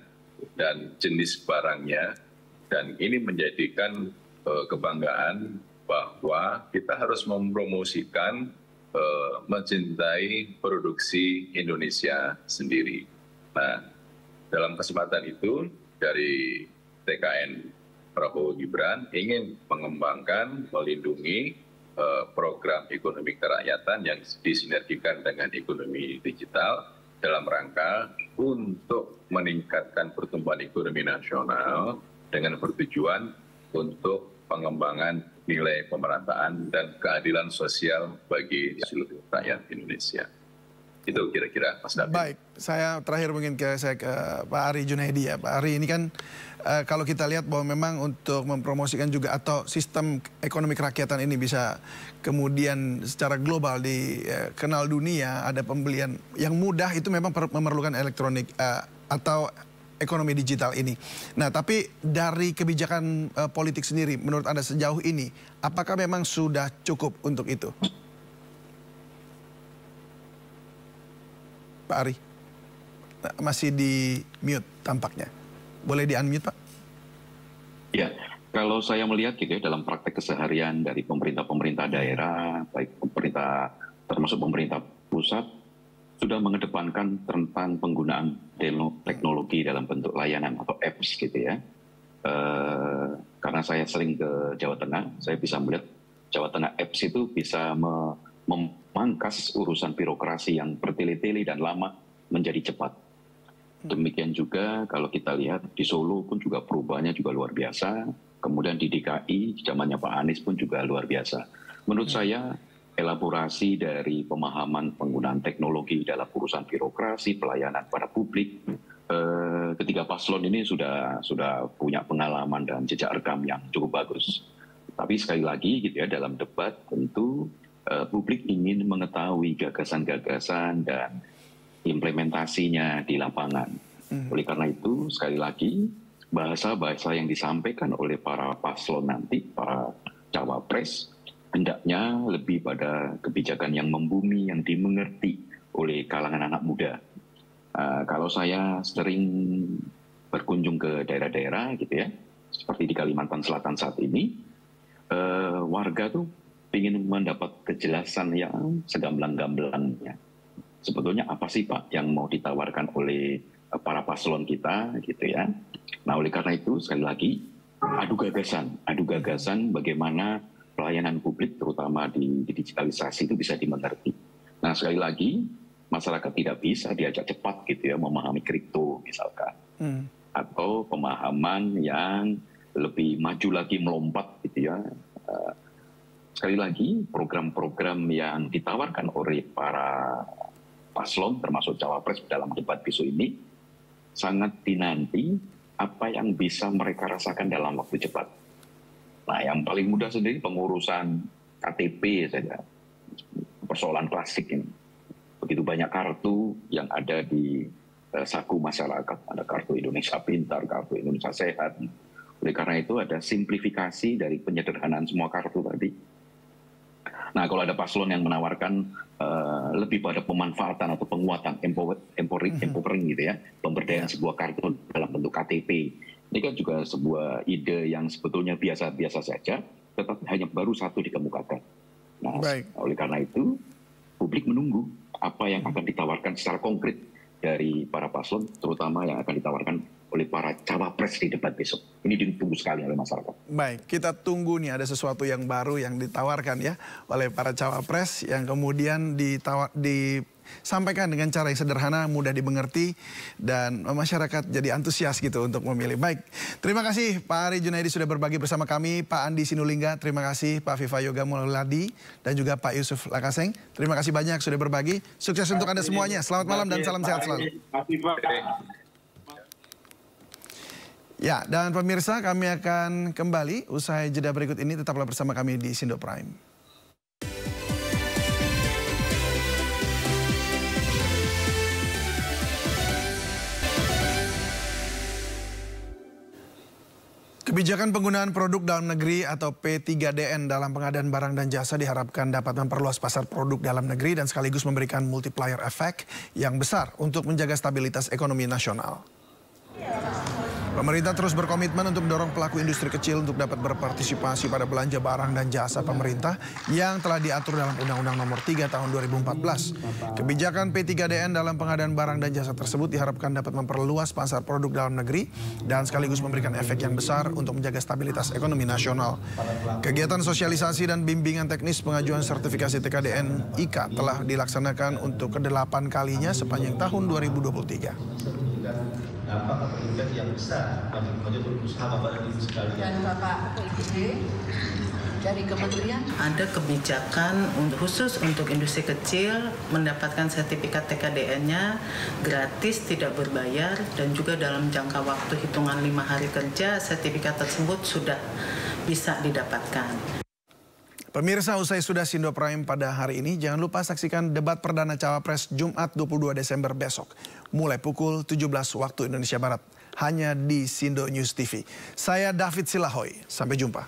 dan jenis barangnya. Dan ini menjadikan kebanggaan bahwa kita harus mempromosikan, mencintai produksi Indonesia sendiri. Nah, dalam kesempatan itu dari TKN Prabowo Gibran ingin mengembangkan, melindungi program ekonomi kerakyatan yang disinergikan dengan ekonomi digital dalam rangka untuk meningkatkan pertumbuhan ekonomi nasional dengan bertujuan untuk pengembangan nilai pemerataan dan keadilan sosial bagi seluruh rakyat Indonesia. Itu kira-kira Mas David. Baik, saya terakhir mungkin ke Pak Ari Junaidi ya. Pak Ari, ini kan kalau kita lihat bahwa memang untuk mempromosikan juga atau sistem ekonomi kerakyatan ini bisa kemudian secara global dikenal dunia, ada pembelian yang mudah, itu memang memerlukan elektronik atau ekonomi digital ini. Nah, tapi dari kebijakan politik sendiri, menurut Anda sejauh ini, apakah memang sudah cukup untuk itu? Pak Ari, masih di mute tampaknya. Boleh di-unmute, Pak? Ya, kalau saya melihat gitu ya, dalam praktek keseharian dari pemerintah-pemerintah daerah, baik pemerintah termasuk pemerintah pusat, sudah mengedepankan tentang penggunaan teknologi dalam bentuk layanan atau apps gitu ya. Karena saya sering ke Jawa Tengah, saya bisa melihat Jawa Tengah apps itu bisa memangkas urusan birokrasi yang bertele-tele dan lama menjadi cepat. Demikian juga kalau kita lihat di Solo pun juga perubahannya juga luar biasa. Kemudian di DKI, zamannya Pak Anies pun juga luar biasa. Menurut saya, elaborasi dari pemahaman penggunaan teknologi dalam urusan birokrasi, pelayanan pada publik, ketiga paslon ini sudah punya pengalaman dan jejak rekam yang cukup bagus. Tapi sekali lagi gitu ya, dalam debat tentu publik ingin mengetahui gagasan-gagasan dan implementasinya di lapangan. Oleh karena itu, sekali lagi, bahasa-bahasa yang disampaikan oleh para paslon nanti, para cawapres, hendaknya lebih pada kebijakan yang membumi, yang dimengerti oleh kalangan anak muda. Kalau saya sering berkunjung ke daerah-daerah gitu ya, seperti di Kalimantan Selatan saat ini, warga tuh ingin mendapat kejelasan yang segamblang-gamblangnya. Sebetulnya apa sih Pak yang mau ditawarkan oleh para paslon kita gitu ya. Nah oleh karena itu sekali lagi adu gagasan bagaimana pelayanan publik terutama di digitalisasi itu bisa dimengerti. Nah sekali lagi masyarakat tidak bisa diajak cepat gitu ya memahami kripto misalkan. Atau pemahaman yang lebih maju lagi melompat gitu ya. Sekali lagi, program-program yang ditawarkan oleh para paslon, termasuk cawapres dalam debat besok ini, sangat dinanti apa yang bisa mereka rasakan dalam waktu cepat. Nah, yang paling mudah sendiri pengurusan KTP saja, persoalan klasik ini. Begitu banyak kartu yang ada di saku masyarakat, ada kartu Indonesia Pintar, kartu Indonesia Sehat. Oleh karena itu ada simplifikasi dari penyederhanaan semua kartu tadi. Nah, kalau ada paslon yang menawarkan lebih pada pemanfaatan atau penguatan empowering gitu ya, pemberdayaan sebuah kartu dalam bentuk KTP. Ini kan juga sebuah ide yang sebetulnya biasa-biasa saja, tetapi hanya baru satu dikemukakan. Nah, oleh karena itu, publik menunggu apa yang akan ditawarkan secara konkret dari para paslon, terutama yang akan ditawarkan oleh para cawapres di debat besok. Ini ditunggu sekali oleh masyarakat. Baik, kita tunggu nih ada sesuatu yang baru yang ditawarkan ya oleh para cawapres yang kemudian disampaikan dengan cara yang sederhana, mudah dimengerti, dan masyarakat jadi antusias gitu untuk memilih. Baik, terima kasih Pak Ari Junaidi sudah berbagi bersama kami, Pak Andi Sinulingga, terima kasih Pak Viva Yoga Muladi, dan juga Pak Yusuf Lakaseng. Terima kasih banyak sudah berbagi. Sukses untuk Anda semuanya. Selamat malam dan salam sehat selalu. Ya, dan pemirsa kami akan kembali usai jeda berikut ini. Tetaplah bersama kami di Sindo Prime. Kebijakan penggunaan produk dalam negeri atau P3DN dalam pengadaan barang dan jasa diharapkan dapat memperluas pasar produk dalam negeri dan sekaligus memberikan multiplier effect yang besar untuk menjaga stabilitas ekonomi nasional. Pemerintah terus berkomitmen untuk mendorong pelaku industri kecil untuk dapat berpartisipasi pada belanja barang dan jasa pemerintah yang telah diatur dalam Undang-Undang Nomor 3 Tahun 2014. Kebijakan P3DN dalam pengadaan barang dan jasa tersebut diharapkan dapat memperluas pasar produk dalam negeri dan sekaligus memberikan efek yang besar untuk menjaga stabilitas ekonomi nasional. Kegiatan sosialisasi dan bimbingan teknis pengajuan sertifikasi TKDN IKA telah dilaksanakan untuk ke-8 kalinya sepanjang tahun 2023. Dampak atau impact yang besar bagi pengajuan berusaha Bapak dan Ibu sekalian. Dan Bapak IPD. dari kementerian? Ada kebijakan khusus untuk industri kecil mendapatkan sertifikat TKDN-nya gratis, tidak berbayar, dan juga dalam jangka waktu hitungan 5 hari kerja sertifikat tersebut sudah bisa didapatkan. Pemirsa, usai sudah Sindo Prime pada hari ini, jangan lupa saksikan debat perdana Cawapres Jumat 22 Desember besok. Mulai pukul 17 waktu Indonesia Barat. Hanya di Sindo News TV. Saya David Silahoy. Sampai jumpa.